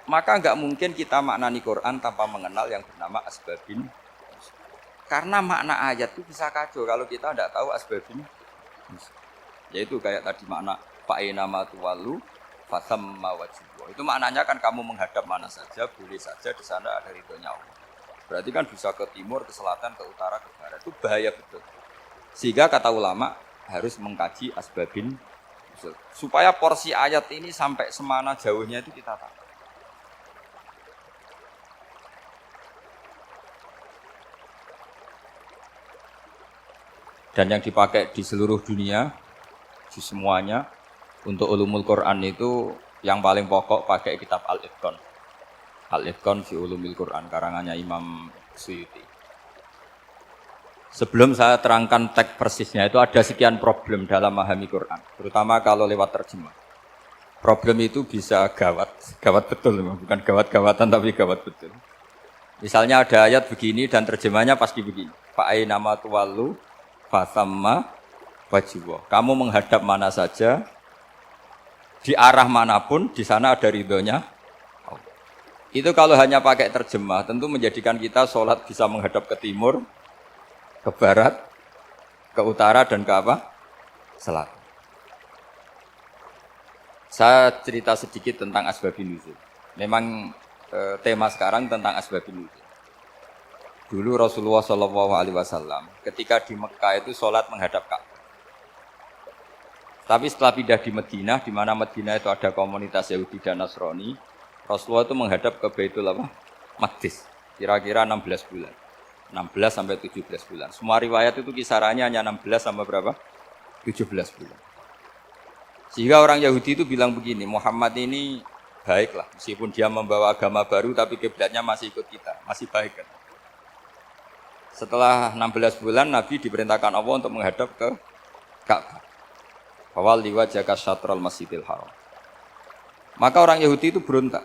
Maka enggak mungkin kita maknani Quran tanpa mengenal yang bernama asbabin. Karena makna ayat itu bisa kacau kalau kita tidak tahu asbabin. Yaitu kayak tadi makna fa'ina ma tuwallu fasamma wajhullah. Itu maknanya kan kamu menghadap mana saja, boleh saja di sana ada ridhonya Allah. Berarti kan bisa ke timur, ke selatan, ke utara, ke barat. Itu bahaya betul. Sehingga kata ulama harus mengkaji asbabin supaya porsi ayat ini sampai semana jauhnya itu kita tahu. Dan yang dipakai di seluruh dunia, di semuanya, untuk ulumul Quran itu yang paling pokok pakai kitab Al-Itqan. Al-Itqan fi ulumil Quran, karangannya Imam Suyuti. Sebelum saya terangkan teks persisnya, itu ada sekian problem dalam memahami Quran, terutama kalau lewat terjemah. Problem itu bisa gawat betul, bukan gawat-gawatan tapi gawat betul. Misalnya ada ayat begini dan terjemahnya pasti begini. Fa'aina ma tuwallu fasamma wajhullah. Kamu menghadap mana saja, di arah manapun, di sana ada ridhonya. Itu kalau hanya pakai terjemah, tentu menjadikan kita sholat bisa menghadap ke timur, ke barat, ke utara, dan ke apa? Selatan. Saya cerita sedikit tentang asbabun nuzul. Memang tema sekarang tentang asbabun nuzul. Dulu Rasulullah SAW ketika di Mekah itu sholat menghadap Ka'bah. Tapi setelah pindah di Madinah, di mana Madinah itu ada komunitas Yahudi dan Nasrani, Rasulullah itu menghadap ke Baitul Maqdis, kira-kira 16 bulan. 16 sampai 17 bulan. Semua riwayat itu kisarannya hanya 16 sampai berapa? 17 bulan. Sehingga orang Yahudi itu bilang begini, Muhammad ini baiklah, meskipun dia membawa agama baru, tapi kiblatnya masih ikut kita, masih baik kan. Setelah 16 bulan, Nabi diperintahkan Allah untuk menghadap ke Ka'bah. Fawal liwajhaka syatral masjidil haram. Maka orang Yahudi itu berontak.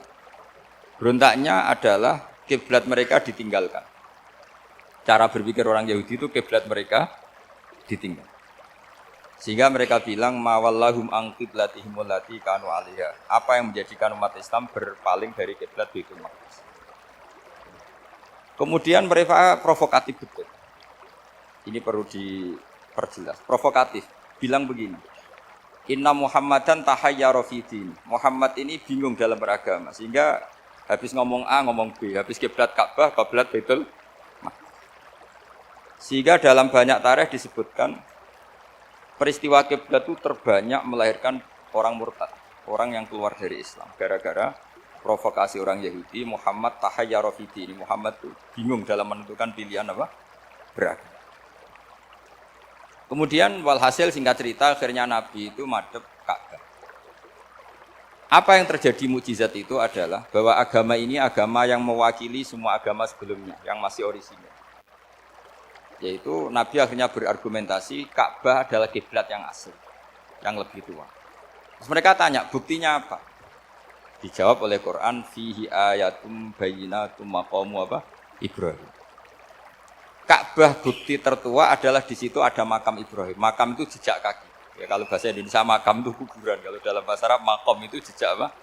Berontaknya adalah kiblat mereka ditinggalkan. Cara berpikir orang Yahudi itu kiblat mereka ditinggal. Sehingga mereka bilang mawallahum an qiblatihim allati kanu 'alaiha. Apa yang menjadikan umat Islam berpaling dari kiblat Baitul Maqdis. Kemudian mereka provokatif betul. Ini perlu diperjelas. Provokatif. Bilang begini. Inna Muhammadan tahayyara fi din. Muhammad ini bingung dalam beragama. Sehingga habis ngomong A, ngomong B. Habis kiblat Ka'bah, kiblat Baitul Maqdis. Sehingga dalam banyak tarikh disebutkan peristiwa kiblat itu terbanyak melahirkan orang murtad. Orang yang keluar dari Islam. Gara-gara provokasi orang Yahudi, Muhammad tahayyara fi din. Muhammad itu bingung dalam menentukan pilihan apa? Beragama. Kemudian walhasil singkat cerita akhirnya Nabi itu madhep Ka'bah. Apa yang terjadi mukjizat itu adalah bahwa agama ini agama yang mewakili semua agama sebelumnya yang masih orisinil. Yaitu Nabi akhirnya berargumentasi Ka'bah adalah kiblat yang asli, yang lebih tua. Terus mereka tanya, buktinya apa? Dijawab oleh Quran, fihi ayatum bayyinatum maqamu apa? Ibrahim. Ka'bah bukti tertua adalah di situ ada makam Ibrahim. Makam itu jejak kaki. Ya, kalau bahasa Indonesia makam itu kuburan. Kalau dalam bahasa Arab makom itu jejak apa?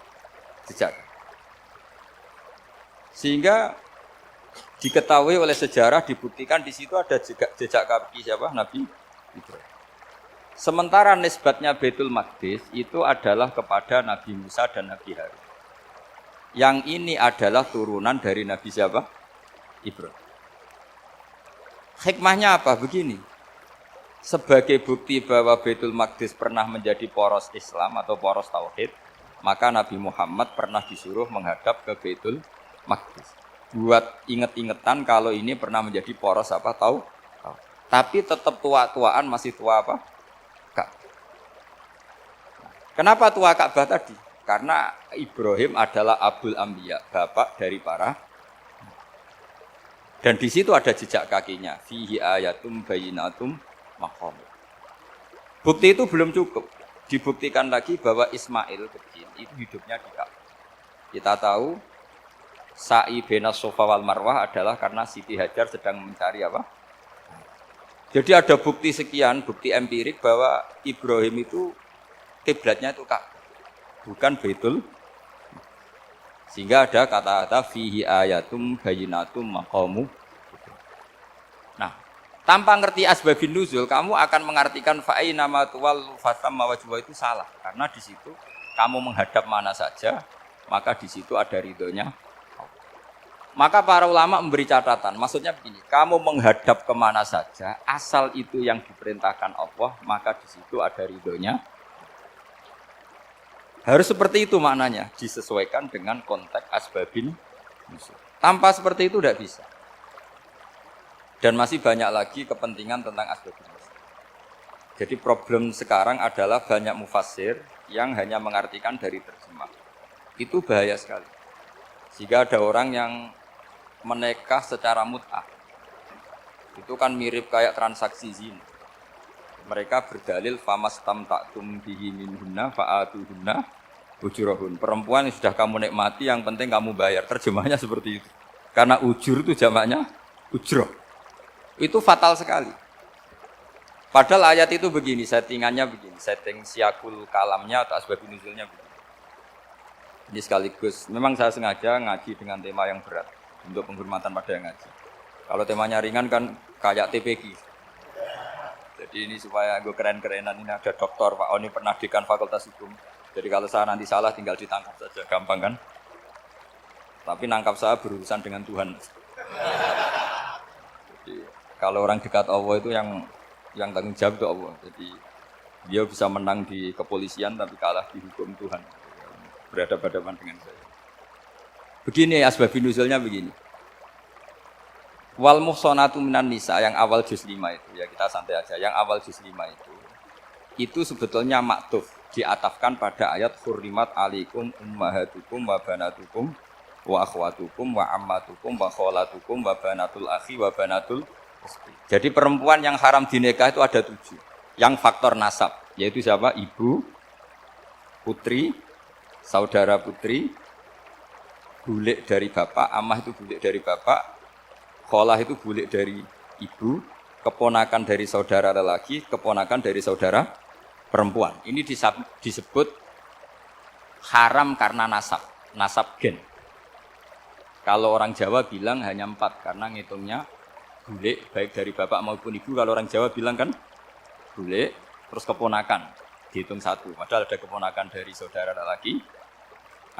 Jejak. Sehingga diketahui oleh sejarah dibuktikan di situ ada jejak kaki siapa? Nabi Ibrahim. Sementara nisbatnya Baitul Maqdis itu adalah kepada Nabi Musa dan Nabi Harun. Yang ini adalah turunan dari Nabi siapa? Ibrahim. Hikmahnya apa? Begini, sebagai bukti bahwa Baitul Maqdis pernah menjadi poros Islam atau poros Tauhid, maka Nabi Muhammad pernah disuruh menghadap ke Baitul Maqdis. Buat inget-ingetan kalau ini pernah menjadi poros apa? Tahu? Tapi tetap tua-tuaan masih tua apa? Ka'bah. Kenapa tua Ka'bah tadi? Karena Ibrahim adalah Abul Anbiya, bapak dari para. Dan di situ ada jejak kakinya. Fihi ayatum bayyinatum maqam. Bukti itu belum cukup. Dibuktikan lagi bahwa Ismail kecil itu hidupnya di Ka'bah. Kita tahu sa'i bainas Shafa wal Marwah adalah karena Siti Hajar sedang mencari apa? Jadi ada bukti sekian, bukti empirik bahwa Ibrahim itu kiblatnya itu Ka'bah, bukan Baitul. Sehingga ada kata-kata fihi ayatum bayyinatum maqamu. Nah, tanpa ngerti asbabun nuzul, kamu akan mengartikan fa'ina ma tuwallu fasamma wajhu itu salah. Karena di situ kamu menghadap mana saja, maka di situ ada ridhonya. Maka para ulama memberi catatan, maksudnya begini, kamu menghadap kemana saja, asal itu yang diperintahkan Allah, maka di situ ada ridhonya. Harus seperti itu maknanya, disesuaikan dengan konteks asbabin nuzul. Tanpa seperti itu tidak bisa. Dan masih banyak lagi kepentingan tentang asbabin nuzul. Jadi problem sekarang adalah banyak mufassir yang hanya mengartikan dari terjemah. Itu bahaya sekali. Jika ada orang yang menikah secara mut'ah, itu kan mirip kayak transaksi zina. Mereka berdalil famastamta'tum bihi minhunna fa'atuhunna ujurahun. Perempuan yang sudah kamu nikmati, yang penting kamu bayar. Terjemahnya seperti itu. Karena ujur itu jamaknya ujroh. Itu fatal sekali. Padahal ayat itu begini, settingannya begini, setting siakul kalamnya atau asbabun nuzulnya begini. Ini sekaligus, memang saya sengaja ngaji dengan tema yang berat untuk penghormatan pada yang ngaji. Kalau temanya ringan kan kayak TPG. Jadi ini supaya gue keren-kerenan, ini ada doktor Pak Oni pernah dekan Fakultas Hukum. Jadi kalau saya nanti salah tinggal ditangkap saja, gampang kan? Tapi nangkap saya berurusan dengan Tuhan. Jadi kalau orang dekat Allah itu yang tanggung jawab itu Allah. Jadi dia bisa menang di kepolisian tapi kalah di hukum Tuhan. Berhadapan-hadapan dengan saya. Begini asbabun nuzulnya begini. Wal muhsanatu minan nisa yang awal juz 5 itu, ya kita santai aja. Yang awal juz 5 itu sebetulnya maktuf, diatafkan pada ayat hurrimat alaikum ummahatukum wa banatukum wa akhwatukum wa ammatukum wa kholatukum wa banatul akhi wa banatul ukhti. Jadi perempuan yang haram dinikah itu ada 7. Yang faktor nasab, yaitu siapa? Ibu, putri, saudara putri, bulik dari bapak, amah itu bulik dari bapak, kholah itu bulik dari ibu, keponakan dari saudara lelaki, keponakan dari saudara perempuan. Ini disebut haram karena nasab gen. Kalau orang Jawa bilang hanya 4 karena ngitungnya bulik baik dari bapak maupun ibu. Kalau orang Jawa bilang kan bulik terus keponakan dihitung 1. Padahal ada keponakan dari saudara lelaki,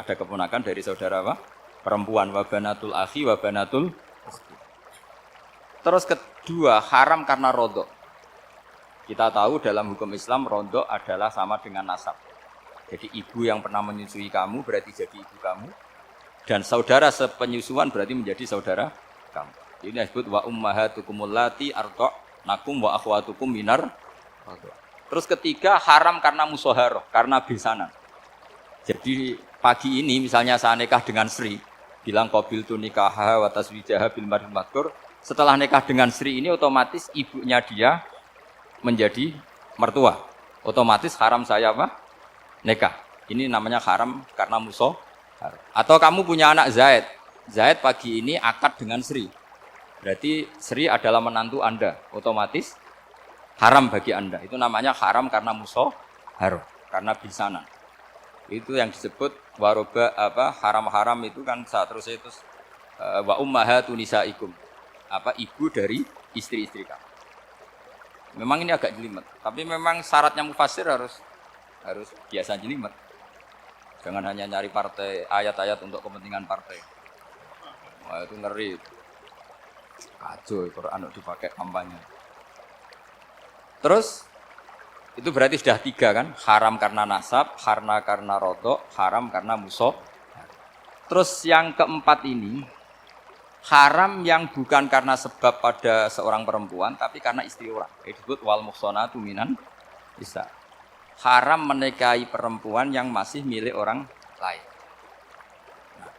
ada keponakan dari saudara apa? Perempuan, wabanatul akhi, wabanatul ukhti. Terus kedua, haram karena rodok. Kita tahu dalam hukum Islam rodok adalah sama dengan nasab. Jadi ibu yang pernah menyusui kamu berarti jadi ibu kamu. Dan saudara sepenyusuan berarti menjadi saudara kamu. Ini disebut wa ummahatukumul lati arda'nakum wa akhwatukum minar rodok. Terus ketiga, haram karena musoharoh, karena besanan. Jadi pagi ini misalnya saya nikah dengan Sri, bilang qabil tu nikaha wa taswijaha bil marhum madkur. Setelah nikah dengan Sri ini otomatis ibunya dia menjadi mertua. Otomatis haram saya apa? Nikah. Ini namanya haram karena musoh. Atau kamu punya anak Zaid. Zaid pagi ini akad dengan Sri. Berarti Sri adalah menantu Anda. Otomatis haram bagi Anda. Itu namanya haram karena musoh haram, karena bisanan. Itu yang disebut waroba apa haram-haram itu kan saat terus itu wa ummahatu nisaikum. Apa ibu dari istri-istri kamu. Memang ini agak jelimet, tapi memang syaratnya mufassir harus biasa jelimet. Jangan hanya nyari partai ayat-ayat untuk kepentingan partai. Wah itu ngeri. Kacau Quran dipakai kampanye. Terus itu berarti sudah 3 kan? Haram karena nasab, haram karena rodok, haram karena musoh. Terus yang keempat ini haram yang bukan karena sebab pada seorang perempuan, tapi karena istri orang. Disebut wal muhsanatu minan nisa. Haram menikahi perempuan yang masih milik orang lain. Nah,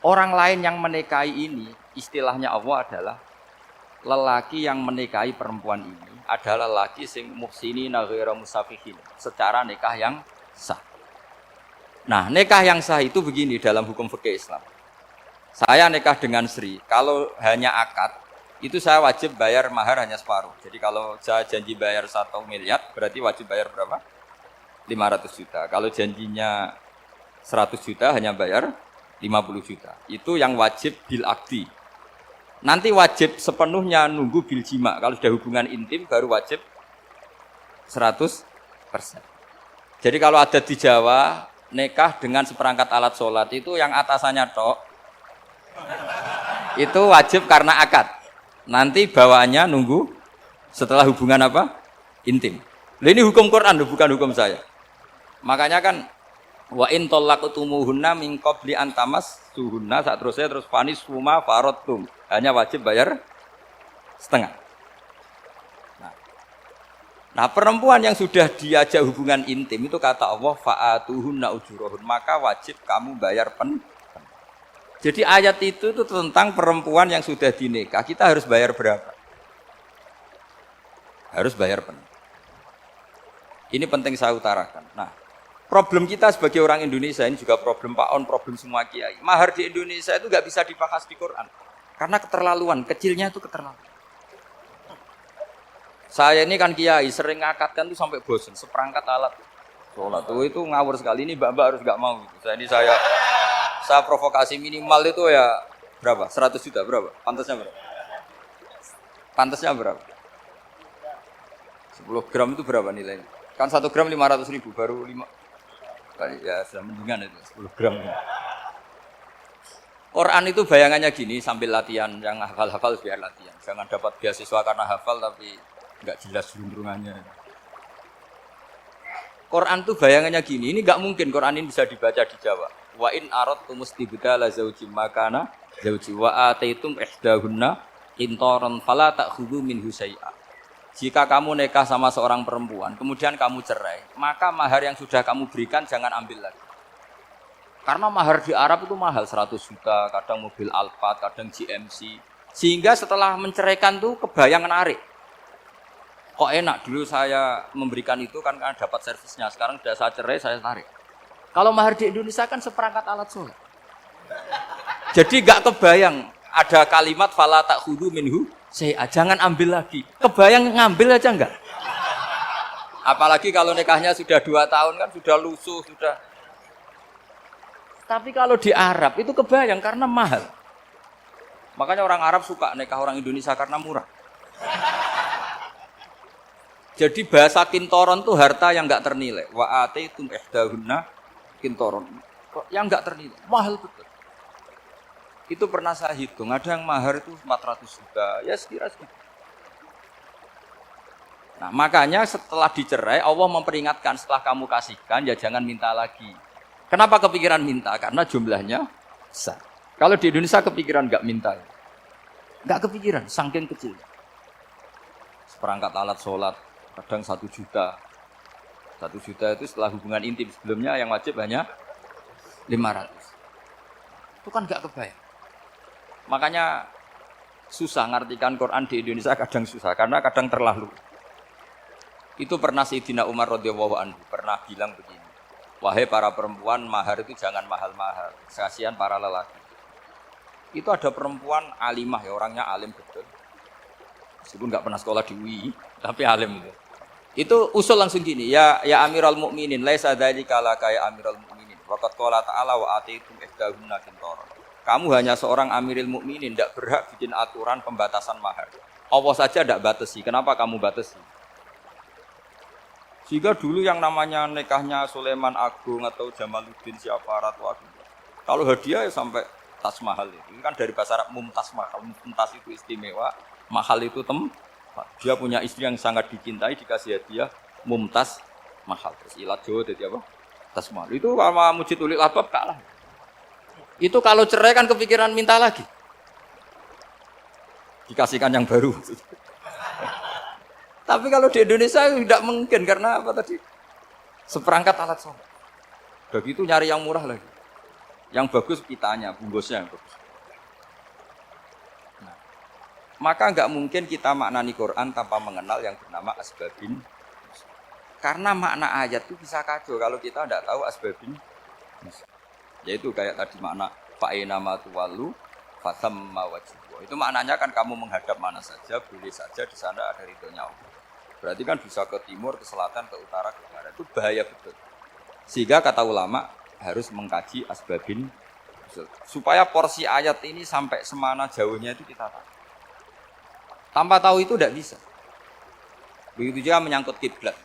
orang lain yang menikahi ini, istilahnya Allah adalah lelaki yang menikahi perempuan ini adalah lelaki sing muhsinina ghairu musafihin, secara nikah yang sah. Nah, nikah yang sah itu begini dalam hukum fikih Islam. Saya nikah dengan Sri, kalau hanya akad, itu saya wajib bayar mahar hanya separuh. Jadi kalau saya janji bayar 1 miliar, berarti wajib bayar berapa? 500 juta. Kalau janjinya 100 juta hanya bayar 50 juta. Itu yang wajib bil akdi. Nanti wajib sepenuhnya nunggu bil jima. Kalau sudah hubungan intim baru wajib 100%. Jadi kalau ada di Jawa nikah dengan seperangkat alat sholat itu yang atasannya tok itu wajib karena akad. Nanti bawaannya nunggu setelah hubungan apa? Intim. Nah, ini hukum Quran bukan hukum saya. Makanya kan wa in talaqtumuhunna min qabli an tamassuhunna saat terus fanis huma faradtum. Hanya wajib bayar setengah. Nah, perempuan yang sudah diajak hubungan intim itu kata Allah fa'atuhunna ujurahun, maka wajib kamu bayar Jadi ayat itu tentang perempuan yang sudah dinikah, kita harus bayar berapa? Harus bayar penuh. Ini penting saya utarakan. Nah, problem kita sebagai orang Indonesia ini juga problem Pak On, problem semua kiai. Mahar di Indonesia itu nggak bisa dibahas di Quran karena keterlaluan, kecilnya itu keterlaluan. Saya ini kan kiai, sering ngakatkan tuh sampai bosan, seperangkat alat sholat itu ngawur sekali. Ini mbak-mbak harus nggak mau. Gitu. Saya provokasi minimal itu ya berapa? 100 juta berapa? Pantasnya berapa? Pantasnya berapa? 10 gram itu berapa nilainya? Kan 1 gram 500.000 baru 5. Ya sudah mendingan itu 10 gram. Quran itu bayangannya gini sambil latihan, yang hafal-hafal biar latihan. Jangan dapat beasiswa karena hafal tapi enggak jelas juntrungannya. Quran itu bayangannya gini, ini enggak mungkin Quran ini bisa dibaca di Jawa. Wa in aradtum mustibdala zaujim makana zauji wa ataitum ihdahunna qintaran fala ta'khudhu minhu syai'a. Jika kamu nikah sama seorang perempuan, kemudian kamu cerai, maka mahar yang sudah kamu berikan jangan ambil lagi. Karena mahar di Arab itu mahal, 100 juta, kadang mobil Alphard, kadang GMC. Sehingga setelah menceraikan tuh kebayang menarik. Kok enak, dulu saya memberikan itu kan dapat servisnya, sekarang sudah saya cerai, saya tarik. Kalau mahar di Indonesia kan seperangkat alat sholat. Jadi gak kebayang ada kalimat fala ta'khudhu minhu jangan ambil lagi. Kebayang ngambil aja enggak? Apalagi kalau nikahnya sudah 2 tahun kan sudah lusuh, sudah. Tapi kalau di Arab itu kebayang karena mahal. Makanya orang Arab suka nikah orang Indonesia karena murah. Jadi bahasa kintoron itu harta yang enggak ternilai. Wa ataitum ihdahunna kintoron. Yang enggak ternilai, mahal betul. Itu pernah saya hitung, ada yang mahar itu 400 juta, ya sekira segitu. Nah, makanya setelah dicerai, Allah memperingatkan setelah kamu kasihkan, ya jangan minta lagi. Kenapa kepikiran minta? Karena jumlahnya besar. Kalau di Indonesia kepikiran nggak minta. Nggak kepikiran, saking kecil. Seperangkat alat sholat, kadang 1 juta. 1 juta itu setelah hubungan intim, sebelumnya yang wajib hanya 500. Itu kan nggak kebayang. Makanya susah ngartikan Quran di Indonesia, kadang susah karena kadang terlalu. Itu pernah Sayyidina Umar radhiyallahu anhu pernah bilang begini, wahai para perempuan, mahar itu jangan mahal-mahal, kasihan para lelaki. Itu ada perempuan alimah ya, orangnya alim betul. Meskipun nggak pernah sekolah di UI, tapi alim itu. Itu usul langsung gini, ya Amirul Mukminin, laisa dzalika laka ya Amirul Mukminin. Waqad qala ta'ala wa ataitum ihdahunna qintaran. Kamu hanya seorang Amirul Mukminin, tidak berhak bikin aturan pembatasan mahar. Allah saja tidak batasi, kenapa kamu batasi? Sehingga dulu yang namanya nikahnya Sulaiman Agung atau Jamaluddin siapa Ratu Agung, kalau hadiah ya sampai tas mahal itu. Ini kan dari bahasa Arab mumtaz mahal. Mumtaz itu istimewa, mahal itu tempat. Dia punya istri yang sangat dicintai, dikasih hadiah mumtaz mahal. Terus ilat Jawa jadi apa? Tas mahal. Itu sama Mujid Ulil Albab kalah. Itu kalau cerai kan kepikiran minta lagi. Dikasihkan yang baru. Tapi kalau di Indonesia tidak mungkin karena apa tadi? Seperangkat alat sholat. Begitu nyari yang murah lagi. Yang bagus kitanya, bungkusnya yang bagus. Nah, maka nggak mungkin kita maknani Quran tanpa mengenal yang bernama asbabin. Karena makna ayat itu bisa kacau kalau kita tidak tahu asbabin. Yaitu kayak tadi makna fa'ina ma tuwallu fasamma wajhu. Itu maknanya kan kamu menghadap mana saja, boleh saja di sana ada ridhonya Allah. Berarti kan bisa ke timur, ke selatan, ke utara, ke barat. Itu bahaya betul. Sehingga kata ulama, harus mengkaji asbabin nuzul. Supaya porsi ayat ini sampai semana jauhnya itu kita tahu. Tanpa tahu itu tidak bisa. Begitu juga menyangkut kiblat.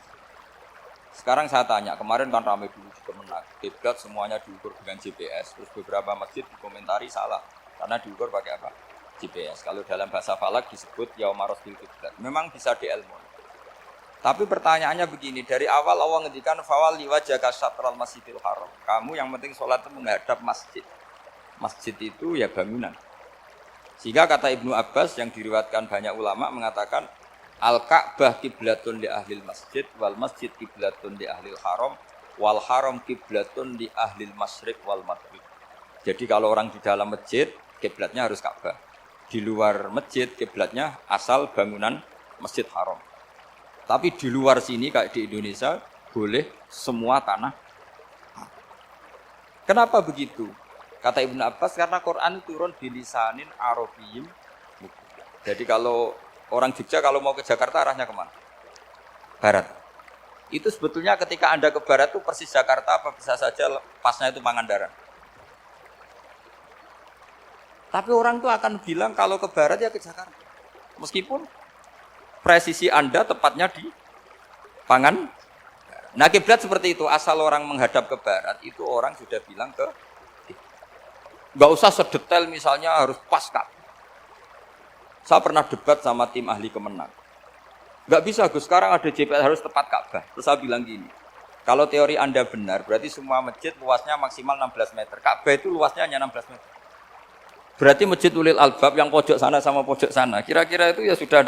Sekarang saya tanya, kemarin kan ramai dulu di Kemenak, kiblat semuanya diukur dengan GPS, terus beberapa masjid dikomentari salah, karena diukur pakai apa? GPS. Kalau dalam bahasa falak disebut yaumaros bil kiblat. Memang bisa diilmu. Tapi pertanyaannya begini, dari awal Allah ngendikan fawal liwajhaka syatral masjidil haram. Kamu yang penting sholat itu menghadap masjid. Masjid itu ya bangunan. Sehingga kata Ibnu Abbas yang diriwayatkan banyak ulama mengatakan Al-Ka'bah kiblatun li ahlil masjid wal masjid kiblatun li ahlil haram wal haram kiblatun li ahlil masyriq wal maghrib. Jadi kalau orang di dalam masjid kiblatnya harus Ka'bah. Di luar masjid kiblatnya asal bangunan Masjid Haram. Tapi di luar sini kayak di Indonesia boleh semua tanah. Kenapa begitu? Kata Ibnu Abbas karena Quran turun di lisanin Arabiyyin. Jadi kalau orang Jogja kalau mau ke Jakarta arahnya kemana? Barat. Itu sebetulnya ketika Anda ke barat itu persis Jakarta apa bisa saja pasnya itu Pangandaran. Tapi orang itu akan bilang kalau ke barat ya ke Jakarta. Meskipun presisi Anda tepatnya di Pangan. Nah kiblat seperti itu, asal orang menghadap ke barat, itu orang sudah bilang ke nggak usah sedetail misalnya harus pas Ka'bah. Saya pernah debat sama tim ahli Kemenak. Nggak bisa Gus, sekarang ada GPS harus tepat Ka'bah. Terus saya bilang gini, kalau teori Anda benar, berarti semua masjid luasnya maksimal 16 meter. Ka'bah itu luasnya hanya 16 meter. Berarti masjid Ulil Albab yang pojok sana sama pojok sana, kira-kira itu ya sudah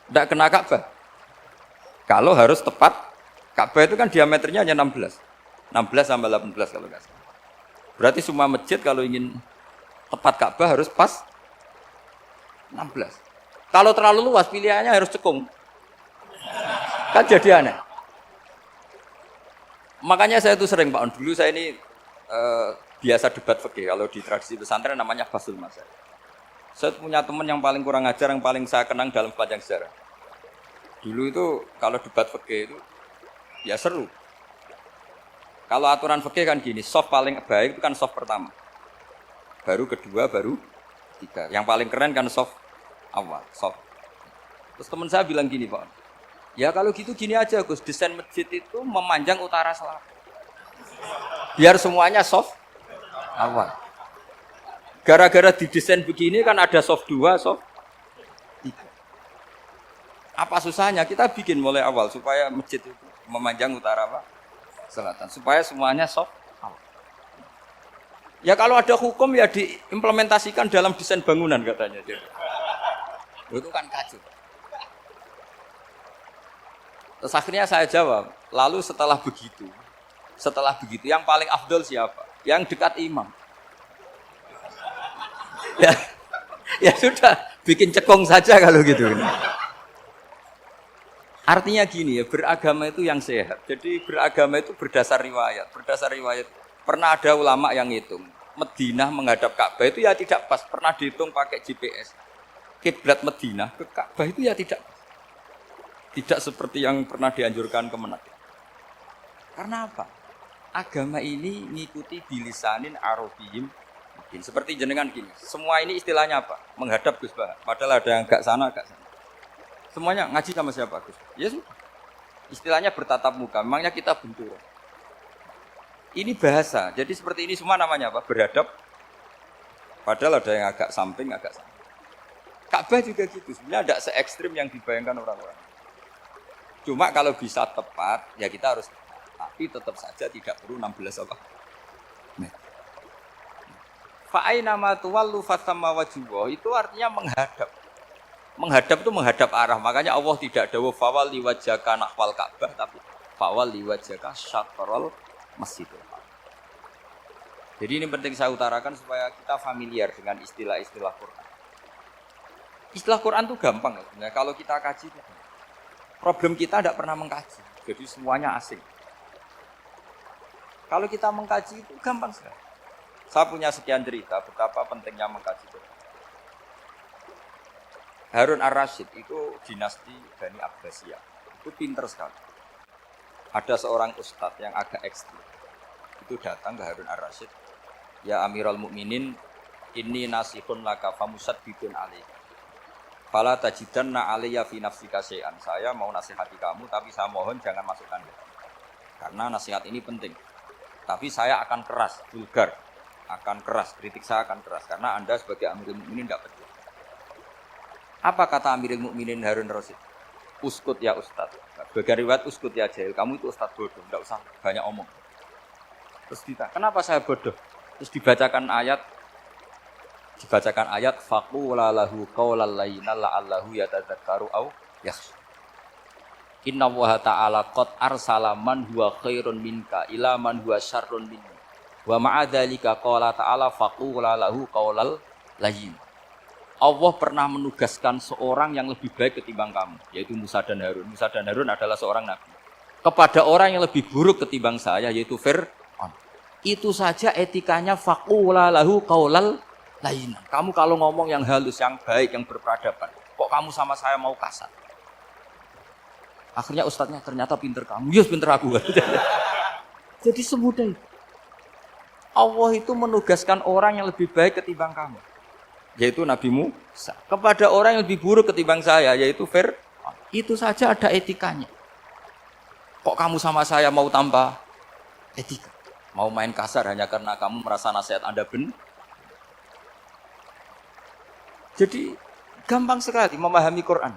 tidak kena Ka'bah. Kalau harus tepat, Ka'bah itu kan diameternya hanya 16. 16 sampai 18 kalau nggak salah. Berarti semua masjid kalau ingin tepat Ka'bah harus pas 16. Kalau terlalu luas pilihannya harus cekung. Kan jadi aneh. Makanya saya itu sering Pak, dulu saya ini biasa debat fikih. Kalau di tradisi pesantren namanya Basul Masail. Saya punya teman yang paling kurang ajar, yang paling saya kenang dalam sepanjang sejarah. Dulu itu kalau debat fikih itu ya seru. Kalau aturan fikih kan gini, soft paling baik itu kan soft pertama. Baru kedua, baru tiga. Yang paling keren kan soft awal, soft. Terus teman saya bilang gini Pak, ya kalau gitu gini aja Gus, desain masjid itu memanjang utara selatan. Biar semuanya soft awal. Gara-gara didesain begini kan ada soft 2, soft 3. Apa susahnya? Kita bikin mulai awal supaya masjid itu memanjang utara apa? Selatan. Supaya semuanya soft awal. Ya kalau ada hukum ya diimplementasikan dalam desain bangunan katanya. Itu kan kacau. Terus akhirnya saya jawab, lalu setelah begitu yang paling afdol siapa? Yang dekat imam. Ya sudah, bikin cekong saja kalau gitu. Artinya gini ya, beragama itu yang sehat. Jadi beragama itu berdasar riwayat. Berdasar riwayat, pernah ada ulama yang hitung. Madinah menghadap Ka'bah itu ya tidak pas. Pernah dihitung pakai GPS. Kiblat Madinah ke Ka'bah itu ya tidak pas. Tidak seperti yang pernah dianjurkan Kemenak. Karena apa? Agama ini ngikuti bilisanin Arabiyyin. Seperti jenengan gini. Semua ini istilahnya apa? Menghadap Gus Bah. Padahal ada yang agak sana, agak sana. Semuanya ngaji sama siapa Gus? Ya sudah. Istilahnya bertatap muka. Memangnya kita benturan. Ini bahasa. Jadi seperti ini semua namanya apa? Berhadap. Padahal ada yang agak samping, agak samping. Ka'bah juga gitu. Sebenarnya tidak se-ekstrim yang dibayangkan orang-orang. Cuma kalau bisa tepat, ya kita harus tepat. Tapi tetap saja tidak perlu 16 apa? Fa'aina ma tuwallu fathamma wajhullah. Itu artinya menghadap. Menghadap itu menghadap arah. Makanya Allah tidak dawuh fawal liwajhaka nahwal Ka'bah, tapi fawal liwajhaka syatrul masjidil haram. Jadi ini penting saya utarakan supaya kita familiar dengan istilah-istilah Quran. Istilah Quran itu gampang sebenarnya. Kalau kita kaji itu problem kita tidak pernah mengkaji. Jadi semuanya asing. Kalau kita mengkaji itu gampang sekali. Saya punya sekian cerita betapa pentingnya mengkaji Quran. Harun Ar-Rasyid itu dinasti Bani Abbasiyah. Itu pinter sekali. Ada seorang ustadz yang agak ekstrim. itu datang ke Harun ar-Rasyid, ya Amirul Mukminin, inni nasihun laka famusaddidun alaik. Fala tajidanna alayya fi nafsika syai'an. Saya mau nasihati kamu, tapi saya mohon jangan masukkan dia. Karena nasihat ini penting. Tapi saya akan keras, vulgar, akan keras, kritik saya akan keras. Karena Anda sebagai Amirul Mukminin tidak betul. Apa kata Amirul Mukminin Harun ar-Rasyid? Uskut ya Ustaz. Bagian riwayat uskut ya jahil. Kamu itu Ustaz bodoh, tidak usah banyak omong. Terus ditanya, kenapa saya bodoh? Terus dibacakan ayat faqula lahu qaulal layyina la'allahu yatadzakkaru aw yakhsha. Inna Allaha ta'ala qad arsala man huwa khairun minka ila man huwa syarrun minka. Wa ma'a dzalika qala ta'ala faqula lahu qaulal layyin. Allah pernah menugaskan seorang yang lebih baik ketimbang kamu, yaitu Musa dan Harun. Musa dan Harun adalah seorang nabi. Kepada orang yang lebih buruk ketimbang saya, yaitu Fir'aun. Itu saja etikanya faqula lahu qaulal layyin. Kamu kalau ngomong yang halus, yang baik, yang berperadaban, kok kamu sama saya mau kasar? Akhirnya ustadznya ternyata pinter kamu. Yes, pinter aku. Jadi semudah itu. Allah itu menugaskan orang yang lebih baik ketimbang kamu, yaitu Nabi Musa. Kepada orang yang lebih buruk ketimbang saya, yaitu Fir'aun. Itu saja ada etikanya. Kok kamu sama saya mau tambah etika? Mau main kasar hanya karena kamu merasa nasihat Anda benar? Jadi gampang sekali memahami Quran.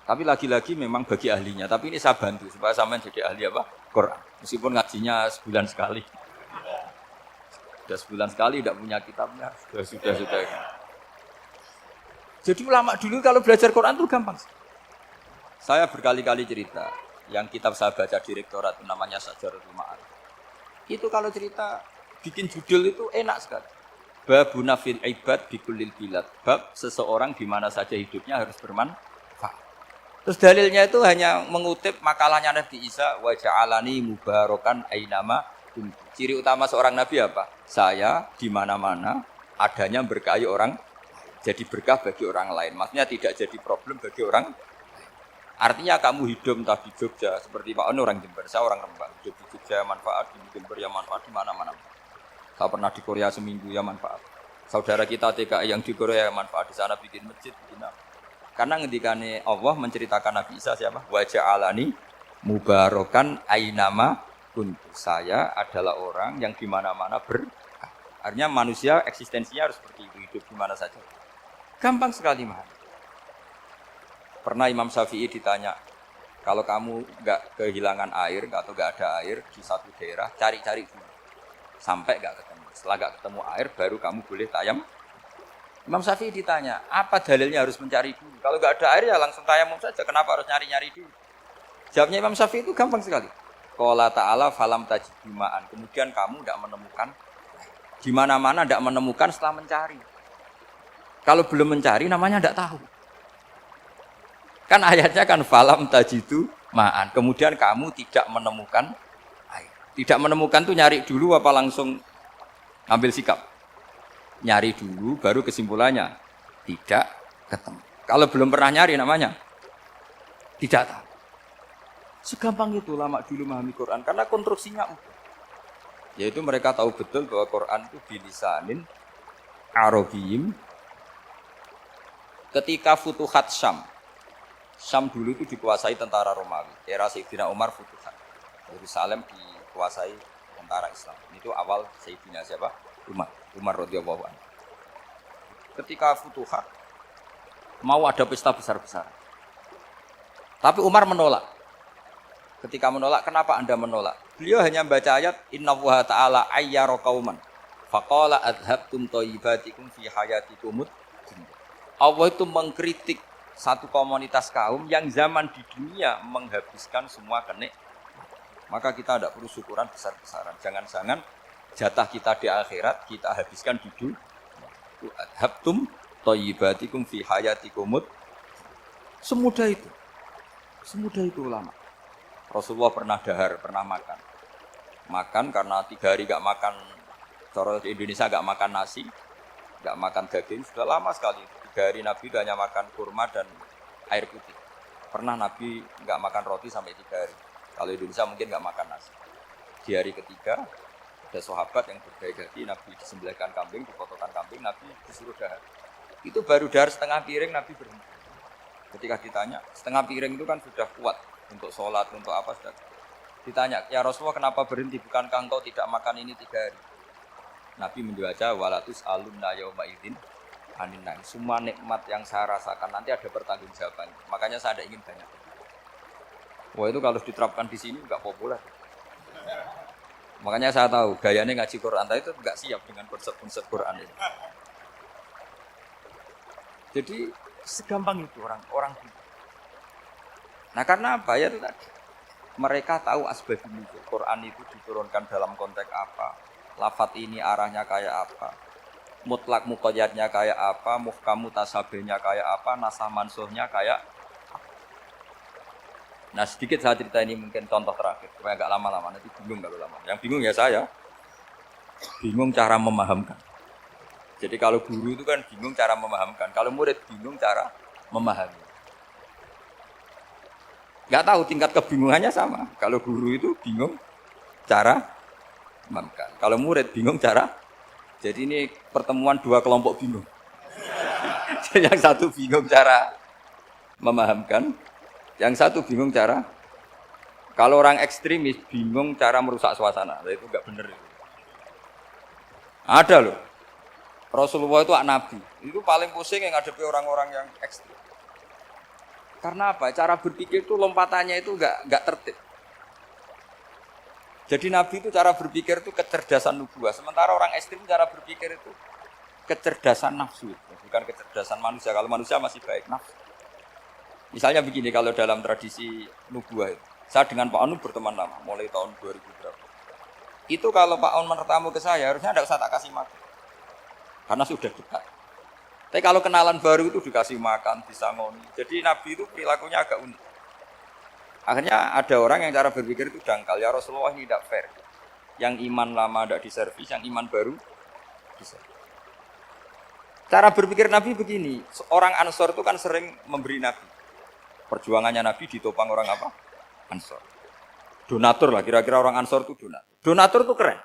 Tapi lagi-lagi memang bagi ahlinya. Tapi ini saya bantu supaya sampean jadi ahli apa? Quran. Meskipun ngajinya sebulan sekali. Sudah sebulan sekali tidak punya kitabnya. Sudah. Jadi ulama dulu kalau belajar Quran itu gampang. Saya berkali-kali cerita. Yang kitab saya baca di rektorat namanya Sajaratul Ma'arif. Itu kalau cerita bikin judul itu enak sekali. Babuna fil ibad bikullil bilad. Bab seseorang di mana saja hidupnya harus bermanfaat. Terus dalilnya itu hanya mengutip makalahnya Nabi Isa, wa ja'alani mubarakan ainama kuntu. Ciri utama seorang nabi apa? Saya di mana-mana adanya berkahi orang, jadi berkah bagi orang lain. Maksudnya tidak jadi problem bagi orang. Artinya kamu hidup entah di Jogja seperti Pak Ono orang Jember, saya orang Rembang. Hidup di Jogja manfaat, di Jember ya manfaat, di mana-mana. Saya pernah di Korea seminggu ya manfaat. Saudara kita TKI yang di Korea ya manfaat, di sana bikin masjid, bikin apa. Karena ngendikane Allah menceritakan Nabi Isa siapa? Wa ja'alani mubarakan ainama kuntu. Saya adalah orang yang di mana-mana berkah. Artinya manusia eksistensinya harus seperti itu, hidup di mana saja. Gampang sekali mahal. Pernah Imam Syafi'i ditanya, kalau kamu nggak kehilangan air atau nggak ada air di satu daerah, cari-cari dulu sampai nggak ketemu. Setelah nggak ketemu air, baru kamu boleh tayam. Imam Syafi'i ditanya, apa dalilnya harus mencari dulu? Kalau nggak ada air ya langsung tayamum saja. Kenapa harus nyari-nyari dulu? Jawabnya Imam Syafi'i itu gampang sekali. Qala ta'ala falam tajidu ma'an. Kemudian kamu tidak menemukan, di mana-mana tidak menemukan setelah mencari. Kalau belum mencari namanya tidak tahu. Kan ayatnya kan falam tajidu ma'an. Kemudian kamu tidak menemukan air. Tidak menemukan tuh nyari dulu apa langsung ambil sikap? Nyari dulu baru kesimpulannya tidak ketemu. Kalau belum pernah nyari namanya tidak tahu. Segampang itu ulama dulu memahami Quran karena konstruksinya yaitu mereka tahu betul bahwa Quran itu bilisanin Arabiyyin. Ketika Futuhat Syam dulu itu dikuasai tentara Romawi. Era Sayyidina Umar Futuhat. Yerusalem dikuasai tentara Islam. Itu awal Sayyidina siapa? Umar radhiyallahu anhu. Ketika Futuhat mau ada pesta besar-besaran. Tapi Umar menolak. Ketika menolak, kenapa Anda menolak? Beliau hanya membaca ayat Innallaha ta'ala ayyara qauman faqala adhabtum thayyibatikum fi hayatikumud. Allah itu mengkritik satu komunitas kaum yang zaman di dunia menghabiskan semua kenikmatan. Maka kita tidak perlu syukuran besar-besaran. Jangan-jangan jatah kita di akhirat kita habiskan di dunia. Adhabtum thayyibatikum fi hayatikumud. Semudah itu. Semudah itu ulama. Rasulullah pernah dahar, pernah makan. Makan karena 3 hari gak makan, cara di Indonesia gak makan nasi, gak makan daging, sudah lama sekali. 3 hari Nabi hanya makan kurma dan air putih. Pernah Nabi gak makan roti sampai 3 hari. Kalau Indonesia mungkin gak makan nasi. Di hari ketiga, Ada sahabat yang berbaik hati, Nabi disembelihkan kambing, dipotongkan kambing, Nabi disuruh dahar. Itu baru dahar setengah piring, Nabi berhenti. Ketika ditanya, setengah piring itu kan sudah kuat untuk sholat, untuk apa sudah. Ditanya, ya Rasulullah kenapa berhenti? Bukankah engkau tidak makan ini 3 hari? Nabi menjawab, walatus alunna yauma idzin anin naim. Semua nikmat yang saya rasakan nanti ada pertanggungjawaban. Makanya saya tidak ingin banyak. Wah itu kalau diterapkan di sini nggak populer. Makanya saya tahu gayanya ngaji Quran itu nggak siap dengan konsep-konsep Quran ini. Jadi segampang itu orang itu. Nah karena apa ya itu tadi? Mereka tahu asbabun nuzul. Quran itu diturunkan dalam konteks apa? Lafadz ini arahnya kayak apa? Mutlak muqayyadnya kayak apa? Muhkam mutasabihnya kayak apa? Nasah mansuhnya kayak apa? Nah sedikit saya cerita ini mungkin contoh terakhir supaya agak lama-lama, nanti bingung kalau lama. Yang bingung ya saya, bingung cara memahamkan. Jadi kalau guru itu kan bingung cara memahamkan, kalau murid bingung cara memahami. Gak tahu tingkat kebingungannya sama. Kalau guru itu bingung cara memahamkan, kalau murid bingung cara. Jadi ini pertemuan 2 kelompok bingung. Yang satu bingung cara memahamkan, yang satu bingung cara, kalau orang ekstremis bingung cara merusak suasana, itu enggak benar. Ada loh, Rasulullah itu nabi, itu paling pusing yang ngadepi orang-orang yang ekstrim. Karena apa? Cara berpikir itu lompatannya itu enggak tertib. Jadi nabi itu cara berpikir itu kecerdasan nubuah, sementara orang ekstrim cara berpikir itu kecerdasan nafsu, bukan kecerdasan manusia. Kalau manusia masih baik, nafsu. Misalnya begini, kalau dalam tradisi nubuah itu, saya dengan Pak Anu berteman lama, mulai tahun 2000 berapa. Itu kalau Pak Anu bertamu ke saya, harusnya tidak usah tak kasih makan. Karena sudah dekat. Tapi kalau kenalan baru itu dikasih makan, disangoni. Jadi Nabi itu perilakunya agak unik. Akhirnya ada orang yang cara berpikir itu dangkal. Ya Rasulullah ini tidak fair. Yang iman lama tidak diservis, yang iman baru diservis. Cara berpikir Nabi begini, orang Ansor itu kan sering memberi Nabi. Perjuangannya Nabi ditopang orang apa? Ansor. Donatur lah, kira-kira orang Ansor itu donatur. Donatur itu keren.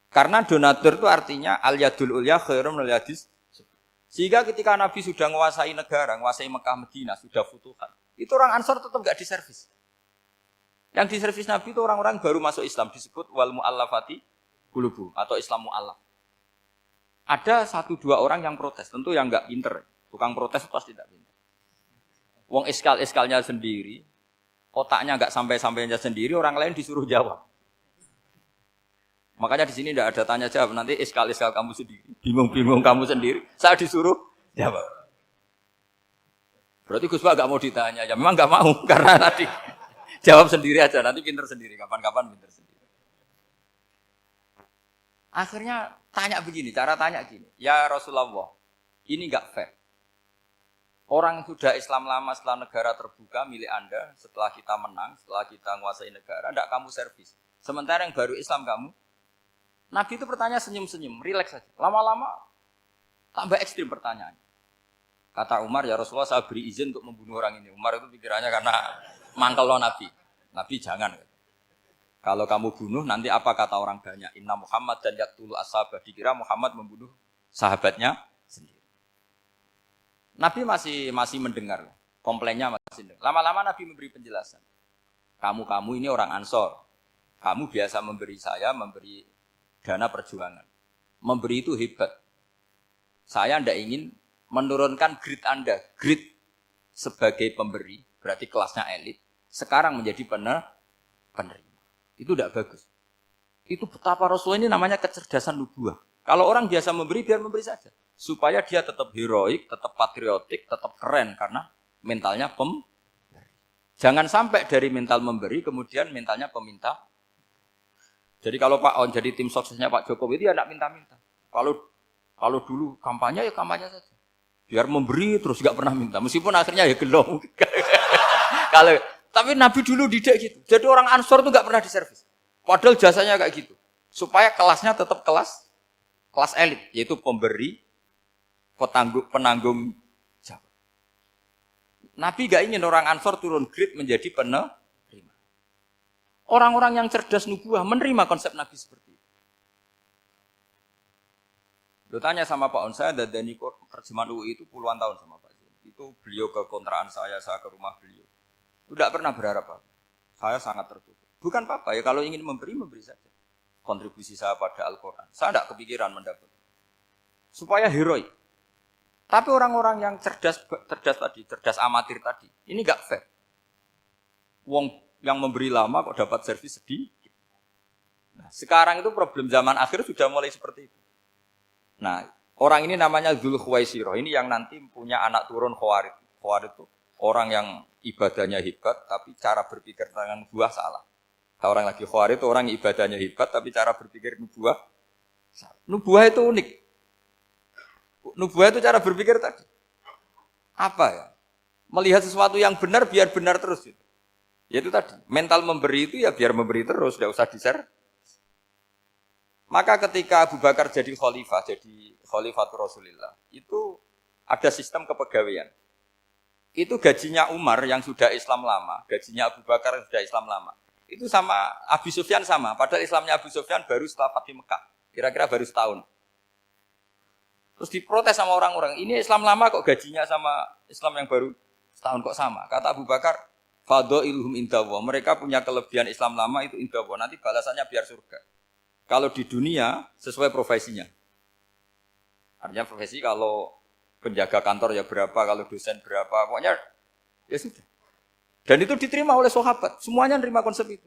Karena donatur itu artinya al-yadul ulya khairum minal yadis. Sehingga ketika Nabi sudah menguasai negara, menguasai Mekah Madinah, sudah futuhat, itu orang Ansor tetap enggak diservis. Yang diservis Nabi itu orang-orang baru masuk Islam, disebut wal mu'allafati qulubuhum atau Islam mu'allaf. Ada 1-2 orang yang protes, tentu yang enggak pinter. Tukang protes pasti tidak pinter. Wong iskal-iskalnya sendiri, otaknya enggak sampai-sampainya sendiri, orang lain disuruh jawab. Makanya di sini tidak ada tanya jawab, nanti iskal-iskal kamu sendiri, bingung-bingung kamu sendiri, saya disuruh jawab. Berarti Gus Pak enggak mau ditanya, ya memang enggak mau karena tadi jawab sendiri aja, nanti pinter sendiri, kapan-kapan pinter sendiri. Akhirnya tanya begini, cara tanya gini, ya Rasulullah, ini enggak fair. Orang sudah Islam lama setelah negara terbuka milik Anda, setelah kita menang, setelah kita menguasai negara, tidak kamu servis. Sementara yang baru Islam kamu, Nabi itu bertanya senyum-senyum, rileks saja. Lama-lama tambah ekstrim pertanyaannya. Kata Umar, ya Rasulullah saya beri izin untuk membunuh orang ini. Umar itu pikirannya karena mangkel lo Nabi. Nabi jangan. Kalau kamu bunuh, nanti apa kata orang banyak? Inna Muhammad dan yaktulu ashabah. Dikira Muhammad membunuh sahabatnya sendiri. Nabi masih mendengar, komplainnya masih mendengar. Lama-lama Nabi memberi penjelasan. Kamu ini orang Ansor. Kamu biasa memberi saya, memberi dana perjuangan. Memberi itu hebat. Saya tidak ingin menurunkan grade Anda. Grade sebagai pemberi, berarti kelasnya elit. Sekarang menjadi penerima. Itu tidak bagus. Itu betapa Rasulullah ini namanya kecerdasan nubuah. Kalau orang biasa memberi, biar memberi saja. Supaya dia tetap heroik, tetap patriotik, tetap keren. Karena mentalnya pemberi. Jangan sampai dari mental memberi, kemudian mentalnya peminta. Jadi kalau Pak On jadi tim suksesnya Pak Jokowi, dia tidak minta-minta. Kalau dulu kampanye, ya kampanye saja. Biar memberi terus gak pernah minta. Meskipun akhirnya ya gelong. Tapi Nabi dulu didik gitu. Jadi orang Ansor itu gak pernah diservis. Padahal jasanya kayak gitu. Supaya kelasnya tetap kelas elit. Yaitu pemberi, penanggung jawab. Nabi gak ingin orang Ansor turun grade menjadi penerima. Orang-orang yang cerdas nubuah menerima konsep Nabi seperti itu. Lo tanya sama Pak On, saya dadani terjemahan UI itu puluhan tahun sama Pak. Itu beliau ke kontrakan saya ke rumah beliau. Tidak pernah berharap apa. Saya sangat tertutup. Bukan apa-apa ya, kalau ingin memberi saja. Kontribusi saya pada Al-Quran. Saya tidak kepikiran mendapat. Supaya heroik. Tapi orang-orang yang cerdas amatir tadi, ini nggak fair. Wong yang memberi lama kok dapat servis sedikit. Nah, sekarang itu problem zaman akhir sudah mulai seperti itu. Nah, orang ini namanya Dzul Khuwaisirah. Ini yang nanti punya anak turun Khawarid. Khawarid itu orang yang ibadahnya hebat, tapi cara berpikir tentang nubuah salah. Orang lagi Khawarid itu orang yang ibadahnya hebat, tapi cara berpikir nubuah salah. Nubuah itu unik. Nubuah itu cara berpikir tadi. Apa ya? Melihat sesuatu yang benar biar benar terus. Yaitu tadi, mental memberi itu ya biar memberi terus, tidak usah di-share. Maka ketika Abu Bakar jadi khalifatul Rasulullah, itu ada sistem kepegawaian. Itu gajinya Umar yang sudah Islam lama, gajinya Abu Bakar yang sudah Islam lama. Itu sama Abu Sufyan sama, padahal Islamnya Abu Sufyan baru setelah Fathu Mekah, kira-kira baru setahun. Terus diprotes sama orang-orang, ini Islam lama kok gajinya sama Islam yang baru setahun kok sama. Kata Abu Bakar, fadha'iluhum indallah. Mereka punya kelebihan Islam lama itu indallah. Nanti balasannya biar surga. Kalau di dunia sesuai profesinya. Artinya profesi kalau penjaga kantor ya berapa, kalau dosen berapa, pokoknya ya sudah. Dan itu diterima oleh sahabat. Semuanya nerima konsep itu.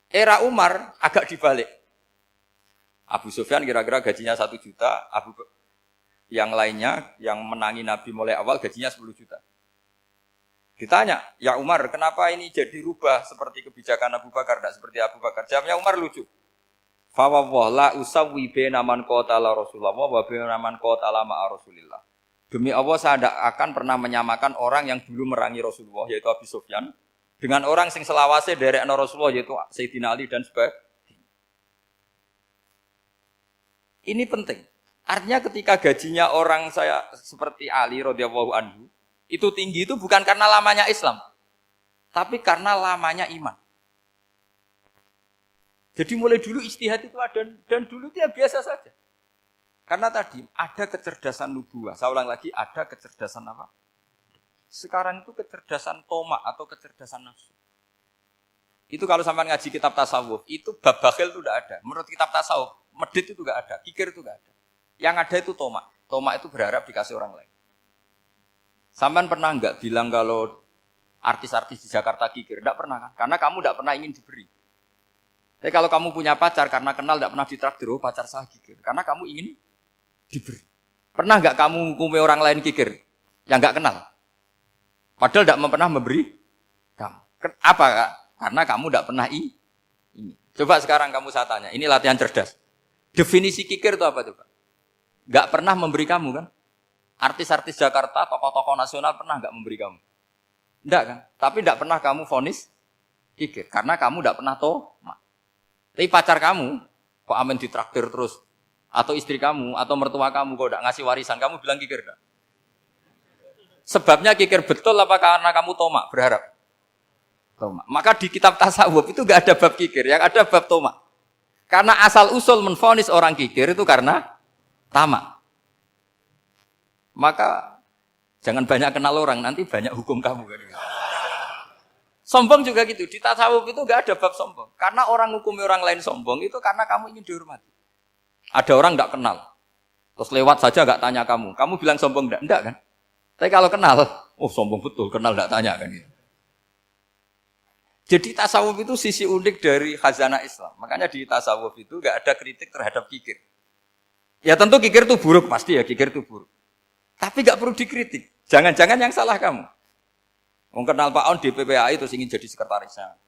Era Umar agak dibalik. Abu Sufyan kira-kira gajinya 1 juta, yang lainnya yang menangi Nabi mulai awal gajinya 10 juta. Ditanya, ya Umar, kenapa ini jadi rubah seperti kebijakan Abu Bakar, tidak seperti Abu Bakar? Jawabnya Umar lucu. Fawwah la usawwi baina man qatala Rasulullah wa baina man qatala ma'a Rasulillah. Demi Allah saya tidak akan pernah menyamakan orang yang dulu merangi Rasulullah yaitu Abu Sufyan dengan orang sing selawase derekno Rasulullah yaitu Sayyidina Ali dan sebagainya. Ini penting. Artinya ketika gajinya orang saya seperti Ali radhiyallahu anhu itu tinggi itu bukan karena lamanya Islam, tapi karena lamanya iman. Jadi mulai dulu ijtihad itu ada, dan dulu dia biasa saja. Karena tadi ada kecerdasan nubuah. Saya ulang lagi, ada kecerdasan apa? Sekarang itu kecerdasan tomak atau kecerdasan nafsu. Itu kalau sampai ngaji kitab tasawuf, itu bab bakhil itu tidak ada. Menurut kitab tasawuf, medit itu tidak ada, kikir itu tidak ada. Yang ada itu tomak. Tomak itu berharap dikasih orang lain. Sampean pernah enggak bilang kalau artis-artis di Jakarta kikir? Enggak pernah kan? Karena kamu enggak pernah ingin diberi. Tapi kalau kamu punya pacar karena kenal enggak pernah ditraktir, oh pacar saya kikir. Karena kamu ingin diberi. Pernah enggak kamu hukumi orang lain kikir yang enggak kenal? Padahal enggak pernah memberi kamu. Apa Kak? Karena kamu enggak pernah ini. Coba sekarang kamu saya tanya, ini latihan cerdas. Definisi kikir itu apa coba? Enggak pernah memberi kamu kan? Artis-artis Jakarta, tokoh-tokoh nasional pernah enggak memberi kamu? Enggak kan? Tapi enggak pernah kamu vonis kikir. Karena kamu enggak pernah tomak. Tapi pacar kamu, kok amin ditraktir terus? Atau istri kamu, atau mertua kamu, kok enggak ngasih warisan, kamu bilang kikir enggak? Sebabnya kikir betul apa karena kamu tomak, berharap? Tomak. Maka di kitab tasawuf itu enggak ada bab kikir, yang ada bab tomak. Karena asal usul menvonis orang kikir itu karena tamak. Maka jangan banyak kenal orang, nanti banyak hukum kamu. Sombong juga gitu, di tasawuf itu enggak ada bab sombong. Karena orang hukumi orang lain sombong itu karena kamu ingin dihormati. Ada orang enggak kenal, terus lewat saja enggak tanya kamu bilang sombong enggak kan? Tapi kalau kenal, oh sombong betul, kenal enggak tanya kan gitu. Jadi tasawuf itu sisi unik dari khazanah Islam. Makanya di tasawuf itu enggak ada kritik terhadap kikir. Ya tentu kikir itu buruk, pasti ya kikir itu buruk. Tapi enggak perlu dikritik. Jangan-jangan yang salah kamu. Wong kenal Pak On di PPAI terus ingin jadi sekretarisnya.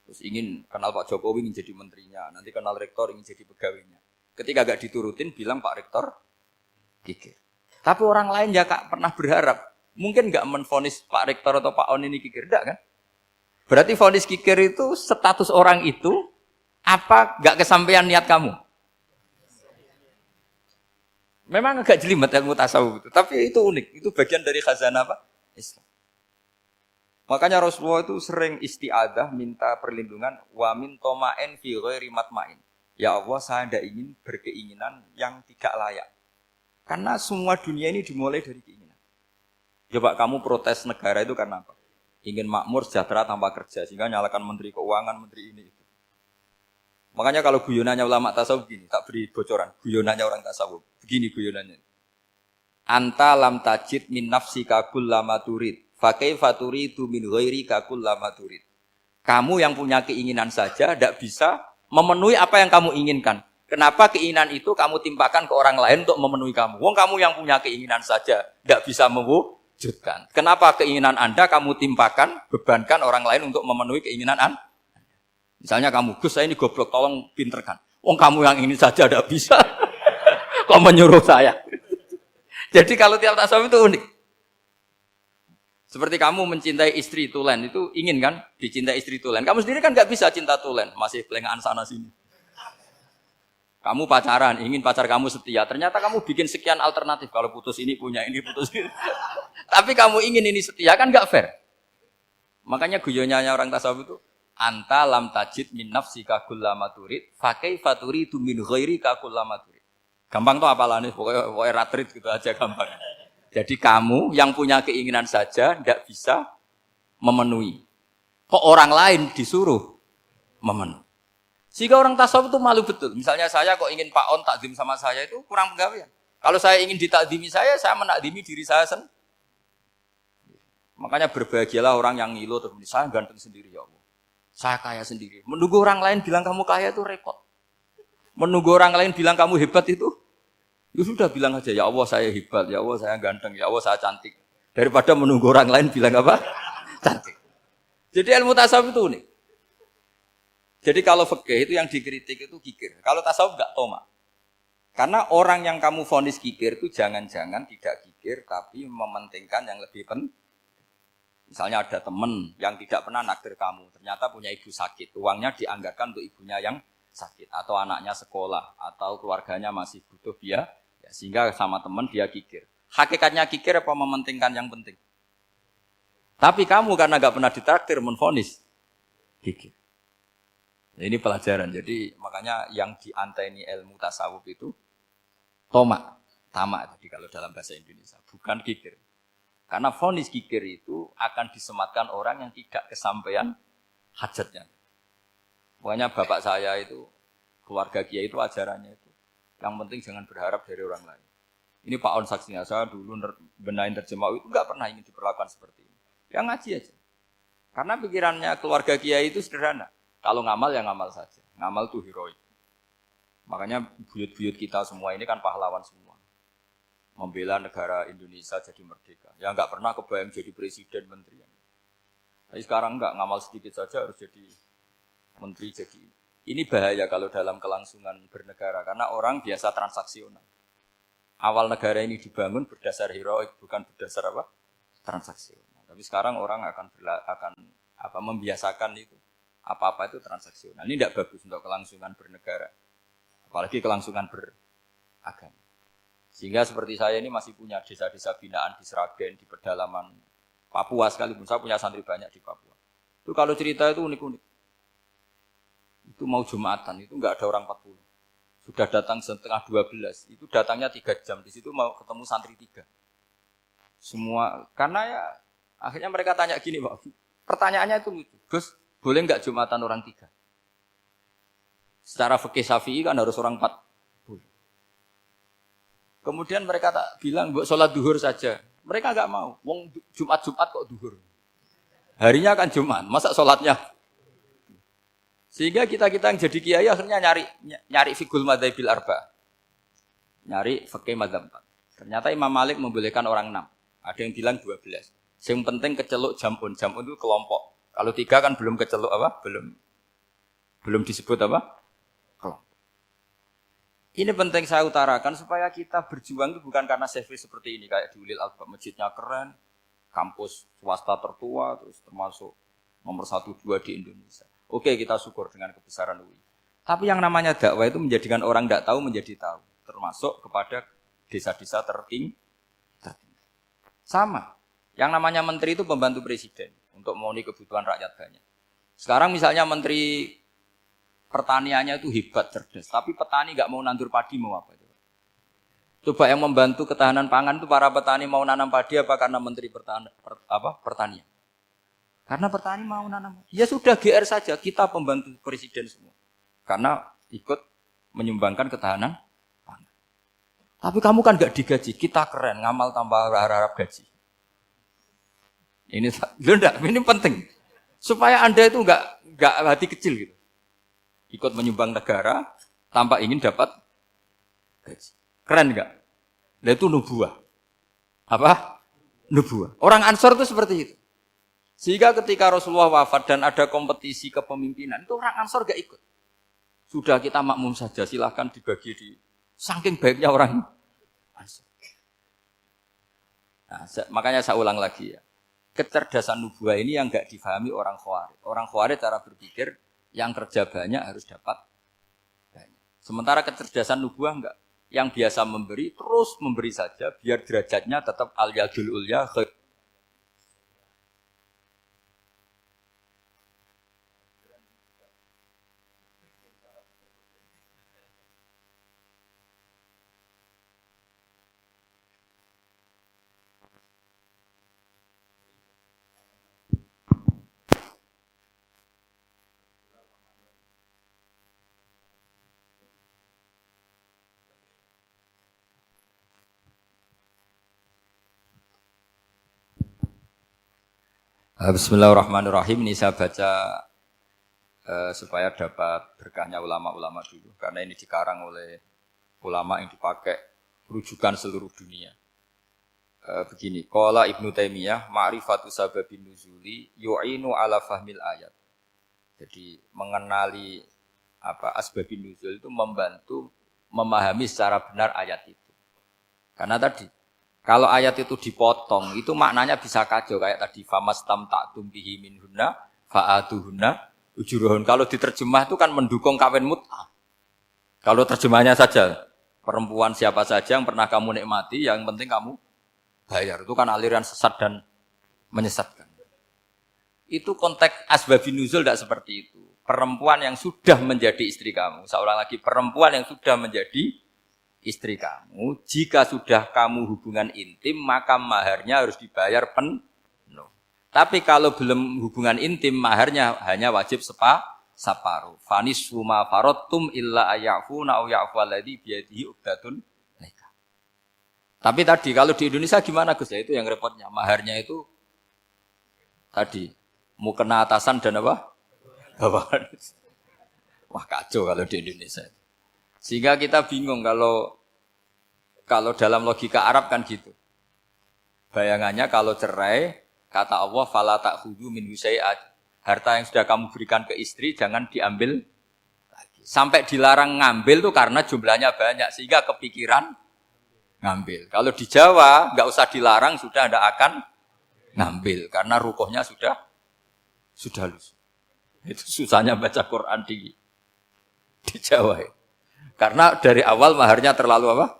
Terus ingin kenal Pak Jokowi ingin jadi menterinya. Nanti kenal rektor ingin jadi pegawainya. Ketika enggak diturutin bilang Pak Rektor kikir. Tapi orang lain ya Kak pernah berharap. Mungkin enggak menvonis Pak Rektor atau Pak On ini kikir. Enggak kan? Berarti vonis kikir itu status orang itu apa enggak kesampaian niat kamu? Memang agak jelimet ilmu tasawuf itu, tapi itu unik. Itu bagian dari khazanah apa? Islam. Makanya Rasulullah itu sering isti'adzah minta perlindungan wa min toma'in fi ghairi matma'in. Ya Allah, saya tidak ingin berkeinginan yang tidak layak. Karena semua dunia ini dimulai dari keinginan. Coba kamu protes negara itu karena apa? Ingin makmur, sejahtera tanpa kerja. Sehingga nyalakan menteri keuangan, menteri ini itu. Makanya kalau guyonannya ulama tasawuf begini, tak beri bocoran. Guyonannya orang tasawuf. Begini guyonannya. Anta lam tajid min nafsika kullama turid. Fa kaifa turidu min ghairika kullama turid. Kamu yang punya keinginan saja tidak bisa memenuhi apa yang kamu inginkan. Kenapa keinginan itu kamu timpakan ke orang lain untuk memenuhi kamu? Wong kamu yang punya keinginan saja tidak bisa mewujudkan. Kenapa keinginan Anda kamu timpakan, bebankan orang lain untuk memenuhi keinginan Anda? Misalnya kamu, Gus saya ini goblok, tolong pinterkan. Wong kamu yang ini saja tidak bisa. Kok menyuruh saya? Jadi kalau tiap tasawuf itu unik. Seperti kamu mencintai istri tulen, itu ingin kan dicintai istri tulen. Kamu sendiri kan nggak bisa cinta tulen, masih pelengahan sana sini. Kamu pacaran, ingin pacar kamu setia. Ternyata kamu bikin sekian alternatif. Kalau putus ini punya ini, putus ini. Tapi kamu ingin ini setia, kan nggak fair. Makanya guyonanya orang tasawuf itu, anta lam tajid min nafsika kullama turid, fa kaifa turidu min ghairika kullama turid. Gampang tuh apalane, pokoknya ratrit gitu aja gampang. Jadi kamu yang punya keinginan saja tidak bisa memenuhi. Kok orang lain disuruh memenuhi. Sehingga orang tasawuf itu malu betul. Misalnya saya kok ingin Pak On takdim sama saya itu kurang penggawean. Kalau saya ingin ditakdimi saya menakdimi diri saya sendiri. Makanya berbahagialah orang yang ngilu terus saya ganteng sendiri ya Allah. Saya kaya sendiri. Menunggu orang lain bilang kamu kaya itu repot. Menunggu orang lain bilang kamu hebat itu, ya sudah bilang aja, ya Allah saya hebat, ya Allah saya ganteng, ya Allah saya cantik. Daripada menunggu orang lain bilang apa? Cantik. Jadi ilmu tasawuf itu unik. Jadi kalau fikih itu yang dikritik itu kikir. Kalau tasawuf enggak toma. Karena orang yang kamu vonis kikir itu jangan-jangan tidak kikir, tapi mementingkan yang lebih penting. Misalnya ada teman yang tidak pernah naktir kamu, ternyata punya ibu sakit, uangnya dianggarkan untuk ibunya yang sakit, atau anaknya sekolah, atau keluarganya masih butuh biaya, ya, sehingga sama teman dia kikir. Hakikatnya kikir apa mementingkan yang penting? Tapi kamu karena gak pernah ditraktir menvonis kikir. Ini pelajaran, jadi makanya yang dianteni ilmu tasawuf itu tamak tadi kalau dalam bahasa Indonesia, bukan kikir. Karena vonis kikir itu akan disematkan orang yang tidak kesampaian hajatnya. Pokoknya bapak saya itu, keluarga kiai itu ajarannya itu. Yang penting jangan berharap dari orang lain. Ini Pak On saksinya, saya dulu benahin terjemah itu nggak pernah ingin diperlakukan seperti ini. Yang ngaji aja. Karena pikirannya keluarga kiai itu sederhana. Kalau ngamal ya ngamal saja. Ngamal itu heroik. Makanya buyut-buyut kita semua ini kan pahlawan semua. Membela negara Indonesia jadi merdeka. Ya nggak pernah kebayang jadi presiden, menteri. Tapi sekarang nggak, ngamal sedikit saja harus jadi menteri. Jadi ini bahaya kalau dalam kelangsungan bernegara. Karena orang biasa transaksional. Awal negara ini dibangun berdasar heroik, bukan berdasar apa? Transaksional. Tapi sekarang orang akan membiasakan itu. Apa-apa itu transaksional. Ini tidak bagus untuk kelangsungan bernegara. Apalagi kelangsungan beragama. Sehingga seperti saya ini masih punya desa-desa binaan di Sragen, di pedalaman Papua sekalipun. Saya punya santri banyak di Papua. Itu kalau cerita itu unik-unik. Itu mau Jumatan, itu enggak ada orang 40. Sudah datang setengah 12. Itu datangnya 3 jam. Di situ mau ketemu santri 3. Semua, karena ya akhirnya mereka tanya gini, Pak. Pertanyaannya itu lucu. Gus, boleh enggak Jumatan orang 3? Secara fikih Syafi'i kan harus orang 4. Kemudian mereka tak bilang, buat sholat duhur saja. Mereka enggak mau. Wong Jumat-Jumat kok duhur. Harinya kan Jumat, masa sholatnya? Sehingga kita yang jadi kiai akhirnya nyari fikul madzhabil arba. Nyari fikih madzhab 4. Ternyata Imam Malik membolehkan orang 6. Ada yang bilang 12. Yang penting keceluk jamun. Jamun itu kelompok. Kalau 3 kan belum keceluk apa? Belum disebut apa? Kelompok. Ini penting saya utarakan supaya kita berjuang itu bukan karena CV seperti ini kayak di Ulil Albab, masjidnya keren, kampus swasta tertua, terus termasuk nomor 1-2 di Indonesia. Oke, kita syukur dengan kebesaran UI. Tapi yang namanya dakwah itu menjadikan orang tidak tahu menjadi tahu, termasuk kepada desa-desa tertinggi. Sama. Yang namanya menteri itu pembantu presiden untuk memenuhi kebutuhan rakyat banyak. Sekarang misalnya menteri pertaniannya itu hebat, cerdas. Tapi petani nggak mau nandur padi mau apa? Coba yang membantu ketahanan pangan itu para petani mau nanam padi apa karena Menteri Pertanian? Karena petani mau nanam. Ya sudah GR saja, kita pembantu presiden semua. Karena ikut menyumbangkan ketahanan pangan. Tapi kamu kan nggak digaji, kita keren, ngamal tambah harap gaji. Ini penting. Supaya Anda itu nggak hati kecil gitu. Ikut menyumbang negara tanpa ingin dapat gaji. Keren nggak? Nah itu nubuah. Apa? Nubuah. Orang Ansor itu seperti itu. Sehingga ketika Rasulullah wafat dan ada kompetisi kepemimpinan, itu orang Ansor nggak ikut. Sudah kita makmum saja, silahkan dibagi di saking baiknya orang Ansor. Nah, makanya saya ulang lagi ya. Kecerdasan nubuah ini yang nggak difahami orang Khawarij. Orang Khawarij cara berpikir yang kerja banyak harus dapat banyak. Sementara kecerdasan nubuah enggak. Yang biasa memberi, terus memberi saja, biar derajatnya tetap al-yadul ulya. Bismillahirrahmanirrahim. Ini saya baca supaya dapat berkahnya ulama-ulama dulu. Karena ini dikarang oleh ulama yang dipakai rujukan seluruh dunia. Begini, qala Ibnu Taimiyah, ma'rifatu sababin nuzuli yu'inu ala fahmil ayat. Jadi mengenali asbabin nuzul itu membantu memahami secara benar ayat itu. Karena tadi kalau ayat itu dipotong, itu maknanya bisa kacau kayak tadi famastam ta'tum bihi minhunna fa'atuhunna ujuruhun. Kalau diterjemah itu kan mendukung kawin mut'ah. Kalau terjemahnya saja perempuan siapa saja yang pernah kamu nikmati, yang penting kamu bayar. Itu kan aliran sesat dan menyesatkan. Itu konteks asbabun nuzul tidak seperti itu. Perempuan yang sudah menjadi istri kamu, seorang lagi perempuan yang sudah menjadi istri kamu, jika sudah kamu hubungan intim, maka maharnya harus dibayar penuh. Tapi kalau belum hubungan intim, maharnya hanya wajib separuh. Fanis suma farotum illa ayafuna au ya'fualladzi biyadihi uqdatun nikah. Tapi tadi kalau di Indonesia gimana Gus? Ya itu yang repotnya. Maharnya itu tadi mukena atasan dan apa? Bawahan. Wah kacau kalau di Indonesia. Sehingga kita bingung kalau dalam logika Arab kan gitu. Bayangannya kalau cerai, kata Allah fala ta'khudhu min syai'at. Harta yang sudah kamu berikan ke istri jangan diambil lagi. Sampai dilarang ngambil tuh karena jumlahnya banyak sehingga kepikiran ngambil. Kalau di Jawa enggak usah dilarang sudah tidak akan ngambil karena rukuhnya sudah lusuh. Itu susahnya baca Quran di Jawa. Karena dari awal maharnya terlalu apa?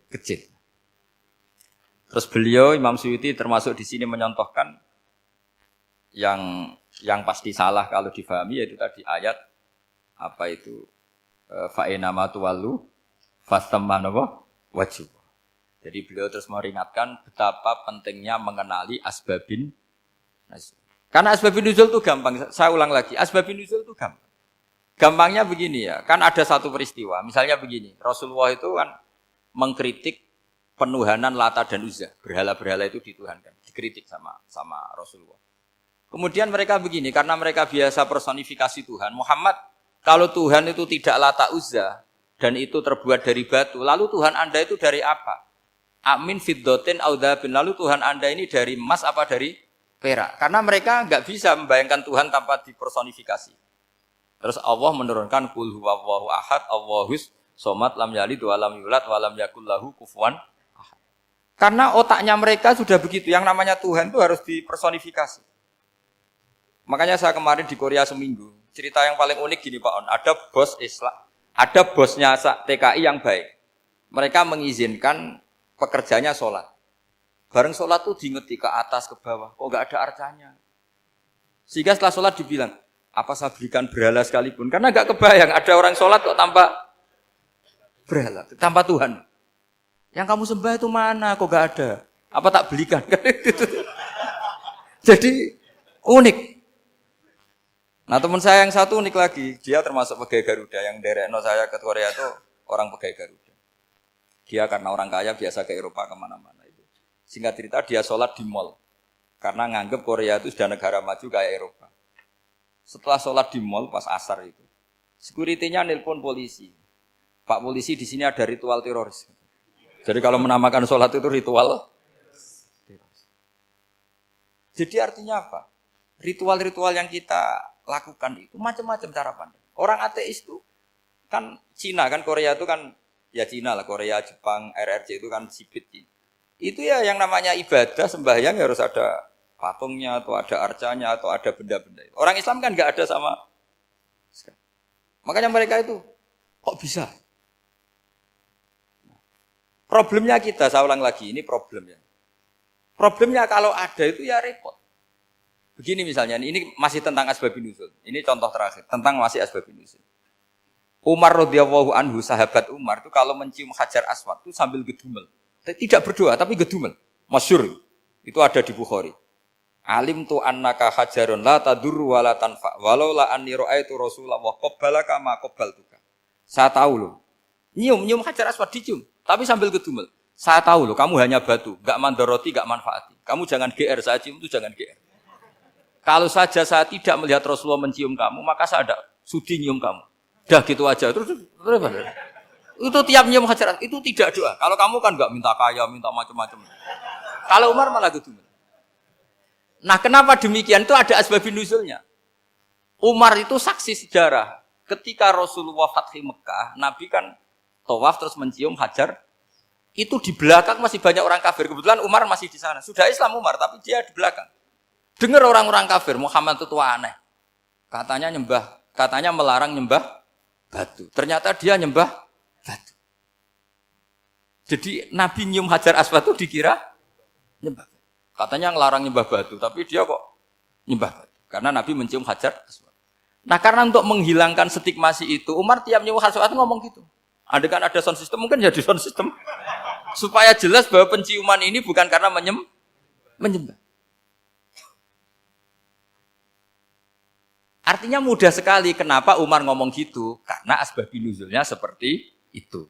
Kecil. Terus beliau Imam Suyuti termasuk di sini menyontohkan yang pasti salah kalau difahami yaitu tadi ayat apa itu fa inama tuwallu fastamanawa wajib. Jadi beliau terus meringatkan betapa pentingnya mengenali asbabin nuzul. Karena asbabin nuzul itu gampang. Saya ulang lagi, asbabin nuzul itu gampang. Gampangnya begini ya, kan ada satu peristiwa. Misalnya begini, Rasulullah itu kan mengkritik penuhanan Lata dan Uzza. Berhala-berhala itu dituhankan, dikritik sama Rasulullah. Kemudian mereka begini, karena mereka biasa personifikasi Tuhan. Muhammad, kalau Tuhan itu tidak Lata Uzza dan itu terbuat dari batu, lalu Tuhan Anda itu dari apa? Amin fiddotin audhabin, lalu Tuhan Anda ini dari emas apa dari perak? Karena mereka enggak bisa membayangkan Tuhan tanpa dipersonifikasi. Terus Allah menurunkan qul huwallahu ahad, Allahus somad, lam yalid wa lam yulad wa lam yakul lahu kufuwan ahad. Karena otaknya mereka sudah begitu, yang namanya Tuhan itu harus dipersonifikasi. Makanya saya kemarin di Korea seminggu, cerita yang paling unik gini Pak On, ada bos Islam, ada bosnya TKI yang baik. Mereka mengizinkan pekerjanya sholat. Bareng sholat tuh diingeti ke atas ke bawah, kok enggak ada arcanya. Sehingga setelah sholat dibilang, Apa saya berikan berhala sekalipun? Karena nggak kebayang ada orang sholat kok tanpa berhala, tanpa Tuhan. Yang kamu sembah itu mana? Kok nggak ada? Apa tak belikan? Jadi unik. Nah teman saya yang satu unik lagi, dia termasuk pegawai Garuda yang derekno saya ke Korea itu orang pegawai Garuda. Dia karena orang kaya biasa ke Eropa kemana-mana itu. Singkat cerita dia sholat di mall karena nganggep Korea itu sudah negara maju kayak Eropa. Setelah sholat di mall pas asar itu, security-nya nelpon polisi. Pak polisi di sini ada ritual teroris. Jadi kalau menamakan sholat itu ritual teroris. Jadi artinya apa? Ritual-ritual yang kita lakukan itu macam-macam cara pandang. Orang ateis itu kan Cina kan Korea itu kan ya Cina lah, Korea, Jepang, RRC itu kan sipit. Itu ya yang namanya ibadah sembahyang ya harus ada patungnya atau ada arcanya atau ada benda-benda. Orang Islam kan nggak ada sama. Makanya mereka itu kok bisa? Problemnya kita, saya ulang lagi, ini problemnya. Problemnya kalau ada itu ya repot. Begini misalnya, ini masih tentang asbabun nuzul. Ini contoh terakhir, tentang masih asbabun nuzul. Umar radhiyallahu anhu, sahabat Umar itu kalau mencium Hajar Aswad itu sambil gedumel. Tidak berdoa, tapi gedumel. Masyhur. Itu ada di Bukhari. Alim tu annaka hajarun la tadurru wa la tanfa. Walau la anni ra'aitu Rasulullah qabbalaka ma qabbaltuka. Saya tahu loh. Nyium Hajar Aswad dicium, tapi sambil gedumel. Saya tahu loh, kamu hanya batu, enggak mandoroti, enggak manfaati. Kamu jangan GR, saya cium itu jangan GR. Kalau saja saya tidak melihat Rasulullah mencium kamu, maka saya ada sudi nyium kamu. Dah gitu aja. Terus itu tiap nyium Hajar itu tidak doa. Kalau kamu kan enggak minta kaya, minta macam-macam. Kalau Umar malah gitu. Nah, kenapa demikian? Itu ada asbabun nuzulnya. Umar itu saksi sejarah. Ketika Rasulullah Fathi Mekah, Nabi kan tawaf terus mencium Hajar. Itu di belakang masih banyak orang kafir. Kebetulan Umar masih di sana. Sudah Islam Umar, tapi dia di belakang. Dengar orang-orang kafir, Muhammad itu tua aneh. Katanya melarang nyembah batu. Ternyata dia nyembah batu. Jadi Nabi nyium Hajar Aswad itu dikira nyembah. Katanya ngelarang nyembah batu, tapi dia kok nyembah batu. Karena Nabi mencium Hajar Aswad. Nah karena untuk menghilangkan stigmasi itu, Umar tiap nyium Hajar Aswad ngomong gitu. Ada kan ada sound system, mungkin jadi sound system. Supaya jelas bahwa penciuman ini bukan karena menyembah. Artinya mudah sekali kenapa Umar ngomong gitu. Karena asbabun nuzulnya seperti itu.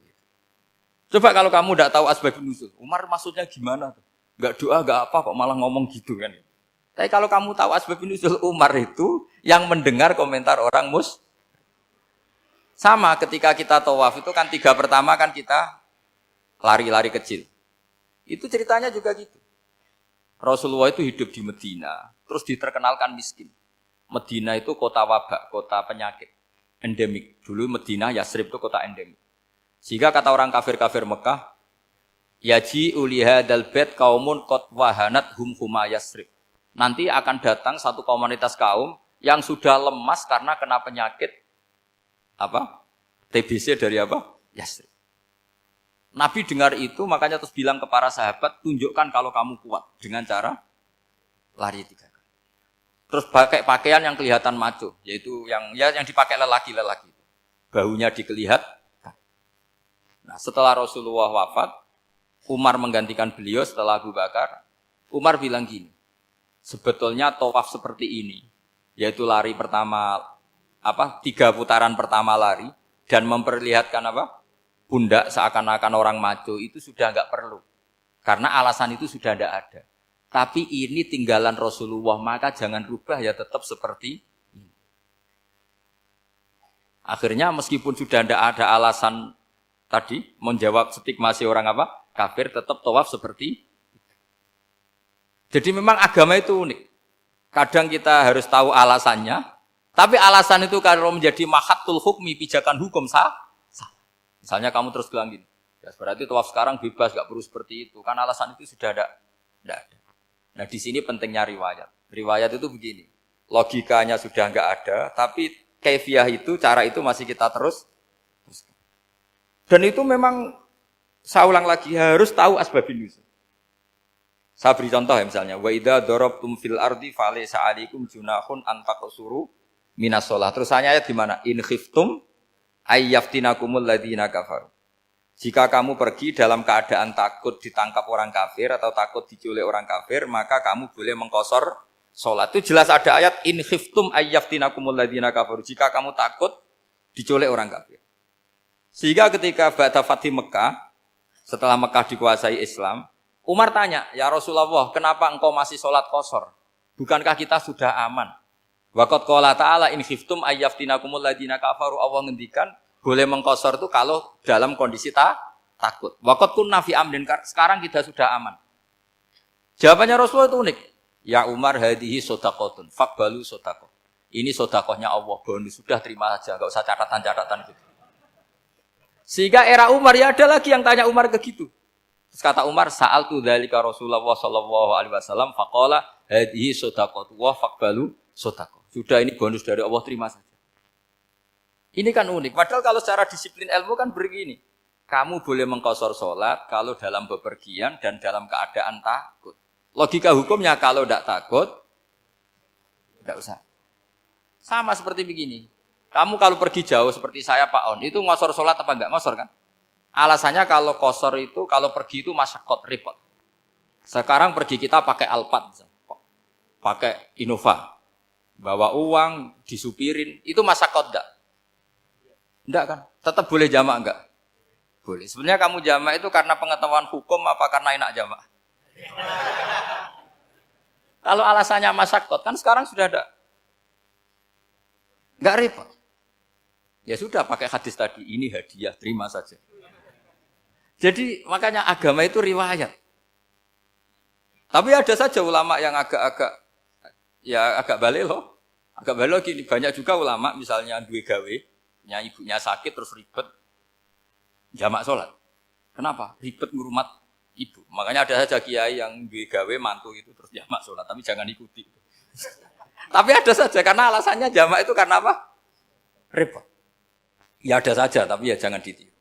Coba kalau kamu tidak tahu asbabun nuzul. Umar maksudnya gimana? Gak doa, gak apa kok malah ngomong gitu kan. Tapi kalau kamu tahu asbabun nuzul Umar itu yang mendengar komentar orang sama ketika kita tawaf itu kan 3 pertama kan kita lari-lari kecil. Itu ceritanya juga gitu. Rasulullah itu hidup di Medina. Terus diterkenalkan miskin. Medina itu kota wabak, kota penyakit, endemik. Dulu Medina, Yasrib itu kota endemik. Sehingga kata orang kafir-kafir Mekah, yaji ulihadal bait kaumun qad wahanat huma Yasrib. Nanti akan datang satu komunitas kaum yang sudah lemas karena kena penyakit TBC dari Yasrib. Nabi dengar itu makanya terus bilang ke para sahabat, tunjukkan kalau kamu kuat dengan cara lari 3 kali. Terus pakai pakaian yang kelihatan maco, yaitu yang dipakai lelaki-lelaki. Bahunya dikelihatkan. Nah, setelah Rasulullah wafat, Umar menggantikan beliau setelah Abu Bakar. Umar bilang gini, sebetulnya tawaf seperti ini, yaitu lari pertama 3 putaran pertama lari dan memperlihatkan pundak seakan-akan orang maco itu sudah enggak perlu. Karena alasan itu sudah tidak ada. Tapi ini tinggalan Rasulullah, maka jangan rubah ya tetap seperti ini. Akhirnya meskipun sudah tidak ada alasan tadi menjawab stigmasi orang kafir, tetap tawaf seperti itu. Jadi memang agama itu unik. Kadang kita harus tahu alasannya, tapi alasan itu kalau menjadi mahatul hukmi, pijakan hukum sah. Misalnya kamu terus bilang gini, ya berarti tawaf sekarang bebas, gak perlu seperti itu. Kan alasan itu sudah tidak ada. Nah di sini pentingnya riwayat. Riwayat itu begini, logikanya sudah enggak ada, tapi kaifiah itu, cara itu masih kita terus. Dan itu memang, saya ulang lagi, harus tahu asbabun nuzul. Saya beri contoh ya misalnya, wa idza darabtum fil ardi falaysa 'alaikum junahun an taqsuru minas sholat. Terus ayat di mana? In khiftum ayyaftinakumul ladzina kafaru. Jika kamu pergi dalam keadaan takut ditangkap orang kafir atau takut diculik orang kafir, maka kamu boleh mengqashar sholat. Itu jelas ada ayat in khiftum ayyaftinakumul ladzina kafaru. Jika kamu takut diculik orang kafir. Sehingga ketika ba'da Fathi Mekah, setelah Mekah dikuasai Islam, Umar tanya, "Ya Rasulullah, kenapa engkau masih sholat qashar? Bukankah kita sudah aman?" Waqad qala ta'ala in khiftum ayyaftinakumul ladzina kafaru. Allah ngendikan boleh mengqashar itu kalau dalam kondisi takut. Waqad kunna fi amrin, sekarang kita sudah aman. Jawabannya Rasulullah itu unik. Ya Umar, hadihi shadaqatun, faqbalu shadaqah. Ini sedekahnya Allah, bonus, sudah terima saja, enggak usah catatan-catatan gitu. Sehingga era Umar ya ada lagi yang tanya Umar ke gitu. Terus kata Umar, sa'altu dzalika Rasulullah sallallahu alaihi wasallam faqala hadihi shadaqatu wa faqbalu shadaqah. Sudah ini bonus dari Allah, terima saja. Ini kan unik. Padahal kalau secara disiplin ilmu kan begini. Kamu boleh mengqashar sholat kalau dalam bepergian dan dalam keadaan takut. Logika hukumnya kalau tidak takut, tidak usah. Sama seperti begini. Kamu kalau pergi jauh seperti saya Pak On, itu ngqashar sholat apa enggak? Ngqashar kan? Alasannya kalau qashar itu, kalau pergi itu masyaqat, repot. Sekarang pergi kita pakai Alphard, pakai Innova. Bawa uang, disupirin, itu masyaqat enggak? Enggak kan? Tetap boleh jamak enggak? Boleh. Sebenarnya kamu jamak itu karena pengetahuan hukum apa karena enak jamak? Kalau alasannya masyaqat, kan sekarang sudah ada. Enggak repot. Ya sudah pakai hadis tadi, ini hadiah, terima saja. Jadi makanya agama itu riwayat. Tapi ada saja ulama yang agak balik loh. Agak balik loh gini, banyak juga ulama misalnya duwe gawe, ibunya sakit terus ribet jamak sholat. Kenapa? Ribet ngurmat ibu. Makanya ada saja kiai yang duwe gawe mantu itu terus jamak sholat, tapi jangan ikuti. Tapi ada saja karena alasannya jamak itu karena apa? Repot. Ya ada saja, tapi ya jangan ditiru.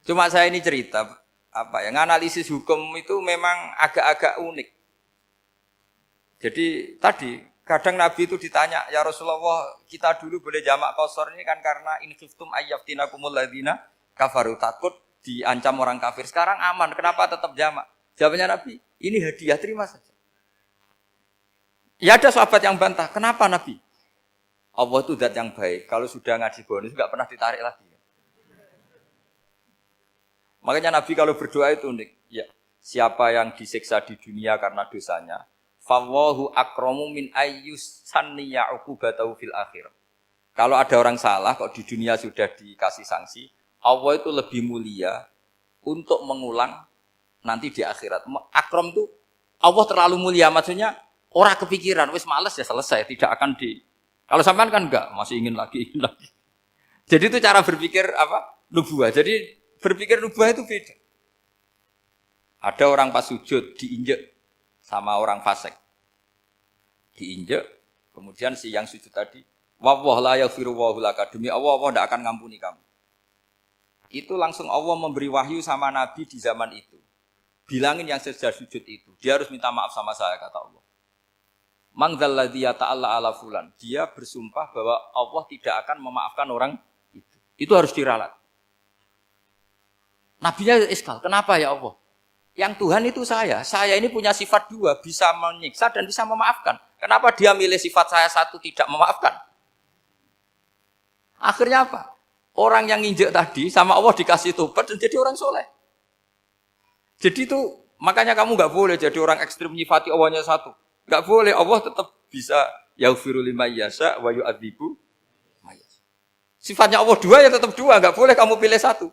Cuma saya ini cerita apa ya, analisis hukum itu memang agak-agak unik. Jadi tadi kadang Nabi itu ditanya, ya Rasulullah, kita dulu boleh jamak qashar ini kan karena in khiftum ayyaftinakumul ladzina kafaru, takut diancam orang kafir. Sekarang aman, kenapa tetap jamak? Jawabannya Nabi, ini hadiah, terima saja. Ya ada sahabat yang bantah, kenapa Nabi? Allah itu zat yang baik. Kalau sudah ngaji bonus enggak pernah ditarik lagi. Makanya Nabi kalau berdoa itu unik. Ya, siapa yang disiksa di dunia karena dosanya, fawwahu akramu min ayyus sanniya uqubatahu fil akhir. Kalau ada orang salah kok di dunia sudah dikasih sanksi, Allah itu lebih mulia untuk mengulang nanti di akhirat. Akram itu Allah terlalu mulia, maksudnya orang kepikiran, wis males ya selesai, tidak akan di. Kalau sampean kan enggak, masih ingin lagi. Jadi itu cara berpikir apa? Nubuwah. Jadi berpikir nubuwah itu beda. Ada orang pas sujud diinjek sama orang fasik. Diinjek, kemudian si yang sujud tadi, wallahu la yaghfiru wallahu laka, demi Allah tidak akan ngampuni kamu. Itu langsung Allah memberi wahyu sama Nabi di zaman itu. Bilangin yang sedang sujud itu, dia harus minta maaf sama saya, kata Allah. Man dzalladzi yata'alla ala fulan. Dia bersumpah bahwa Allah tidak akan memaafkan orang itu. Itu harus diralat. Nabinya iskal, kenapa ya Allah? Yang Tuhan itu saya ini punya sifat dua, bisa menyiksa dan bisa memaafkan. Kenapa dia milih sifat saya satu tidak memaafkan? Akhirnya apa? Orang yang nginjek tadi sama Allah dikasih tobat dan jadi orang soleh. Jadi itu makanya kamu nggak boleh jadi orang ekstrim nyifati Allahnya satu. Nggak boleh, Allah tetap bisa yaghfiru liman yasha wa yu'adzibu man yasha. Sifatnya Allah dua ya tetap dua, nggak boleh kamu pilih satu.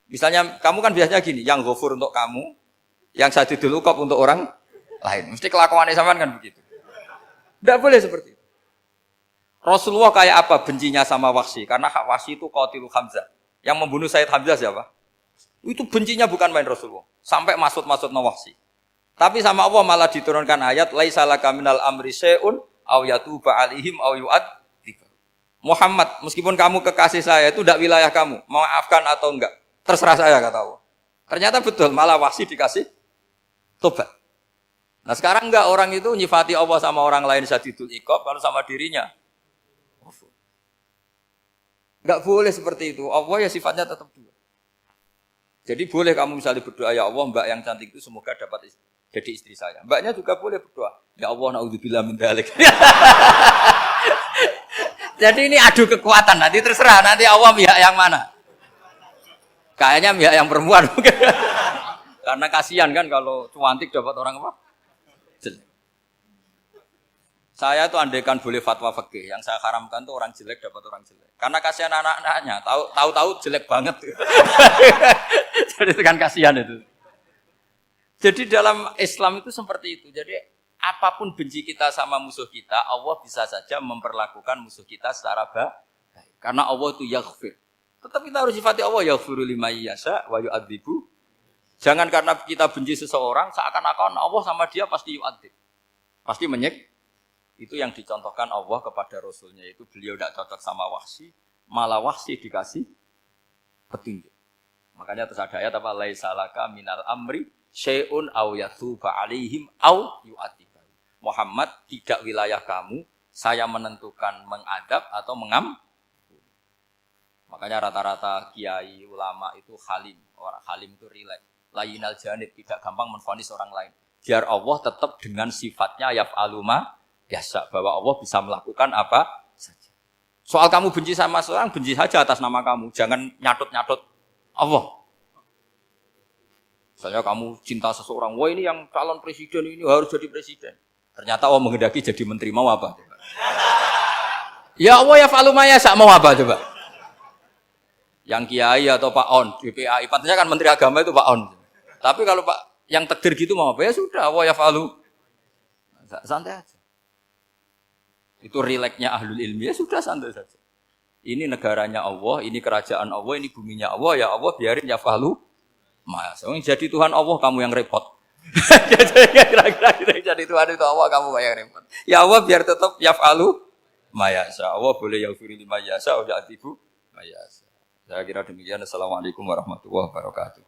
Misalnya kamu kan biasanya gini, yang ghafur untuk kamu, yang sadidul uqab untuk orang lain. Mesti kelakuannya sampean kan begitu. Tidak boleh seperti itu. Rasulullah kayak apa bencinya sama Wahsy? Karena Wahsy itu qatilul Hamzah. Yang membunuh Sayyid Hamzah siapa? Itu bencinya bukan main Rasulullah. Sampai maksud-maksud Wahsy. Tapi sama Allah malah diturunkan ayat laisa laka minal amri syai'un aw yatuba alaihim aw yu'adzib. Muhammad, meskipun kamu kekasih saya itu tidak wilayah kamu, maafkan atau enggak, terserah saya, kata Allah. Ternyata betul, malah Wahsy dikasih tobat. Nah sekarang enggak, orang itu nyifati Allah sama orang lain sadidul iqab, kalau sama dirinya. Enggak boleh seperti itu. Allah ya sifatnya tetap dua. Jadi boleh kamu misalnya berdoa, ya Allah mbak yang cantik itu semoga dapat jadi istri saya. Mbaknya juga boleh berdoa, ya Allah naudzubillah min dzalik. Jadi ini adu kekuatan, nanti terserah nanti Allah pihak yang mana. Kayaknya pihak yang perempuan. Karena kasihan kan kalau cantik dapat orang apa? Jelek. Saya tuh andaikan boleh fatwa fikih, yang saya haramkan tuh orang jelek dapat orang jelek. Karena kasihan anak-anaknya, tahu-tahu jelek banget. Jadi itu kan kasihan itu. Jadi dalam Islam itu seperti itu. Jadi apapun benci kita sama musuh kita, Allah bisa saja memperlakukan musuh kita secara baik. Karena Allah itu yaghfir. Tetap kita harus sifati Allah yaghfiru liman yasha wa yu'adzibu. Jangan karena kita benci seseorang seakan-akan Allah sama dia pasti yu'adzib. Pasti menyik. Itu yang dicontohkan Allah kepada Rasulnya, itu beliau tidak cocok sama Wahsy, malah Wahsy dikasih petunjuk. Makanya terus ada ayat apa? Laisa laka minal amri syai'un aw yatuba alaihim aw yu'adzib. Muhammad, tidak wilayah kamu, saya menentukan mengadab atau Makanya rata-rata kiai ulama itu halim. Orang halim itu rileks. Layinal janib, tidak gampang menvonis orang lain. Biar Allah tetap dengan sifatnya yaf'alu ma biasa, bahwa Allah bisa melakukan apa saja. Soal kamu benci sama seorang, benci saja atas nama kamu. Jangan nyatut-nyatut Allah. Misalnya kamu cinta seseorang, wah ini yang calon presiden ini harus jadi presiden. Ternyata Allah menghendaki jadi menteri, mau apa? Ya Allah ya falumaya, mau apa coba? Yang kiai atau Pak On, BPAI, patutnya kan menteri agama itu Pak On. Tapi kalau Pak yang takdir gitu mau apa? Ya sudah, Allah ya falu. Santai aja. Itu rileksnya ahlul ilmi, ya sudah santai saja. Ini negaranya Allah, ini kerajaan Allah, ini buminya Allah, ya Allah biarin ya fahlu. Mas, jadi Tuhan Allah kamu yang repot. Kira-kira jadi Tuhan itu Allah kamu yang repot. Ya Allah biar tetap ya fahlu. Mayasa Allah boleh yaghfir liman yasha wa ya'tibu mayasa. Saya kira demikian. Assalamualaikum warahmatullahi wabarakatuh.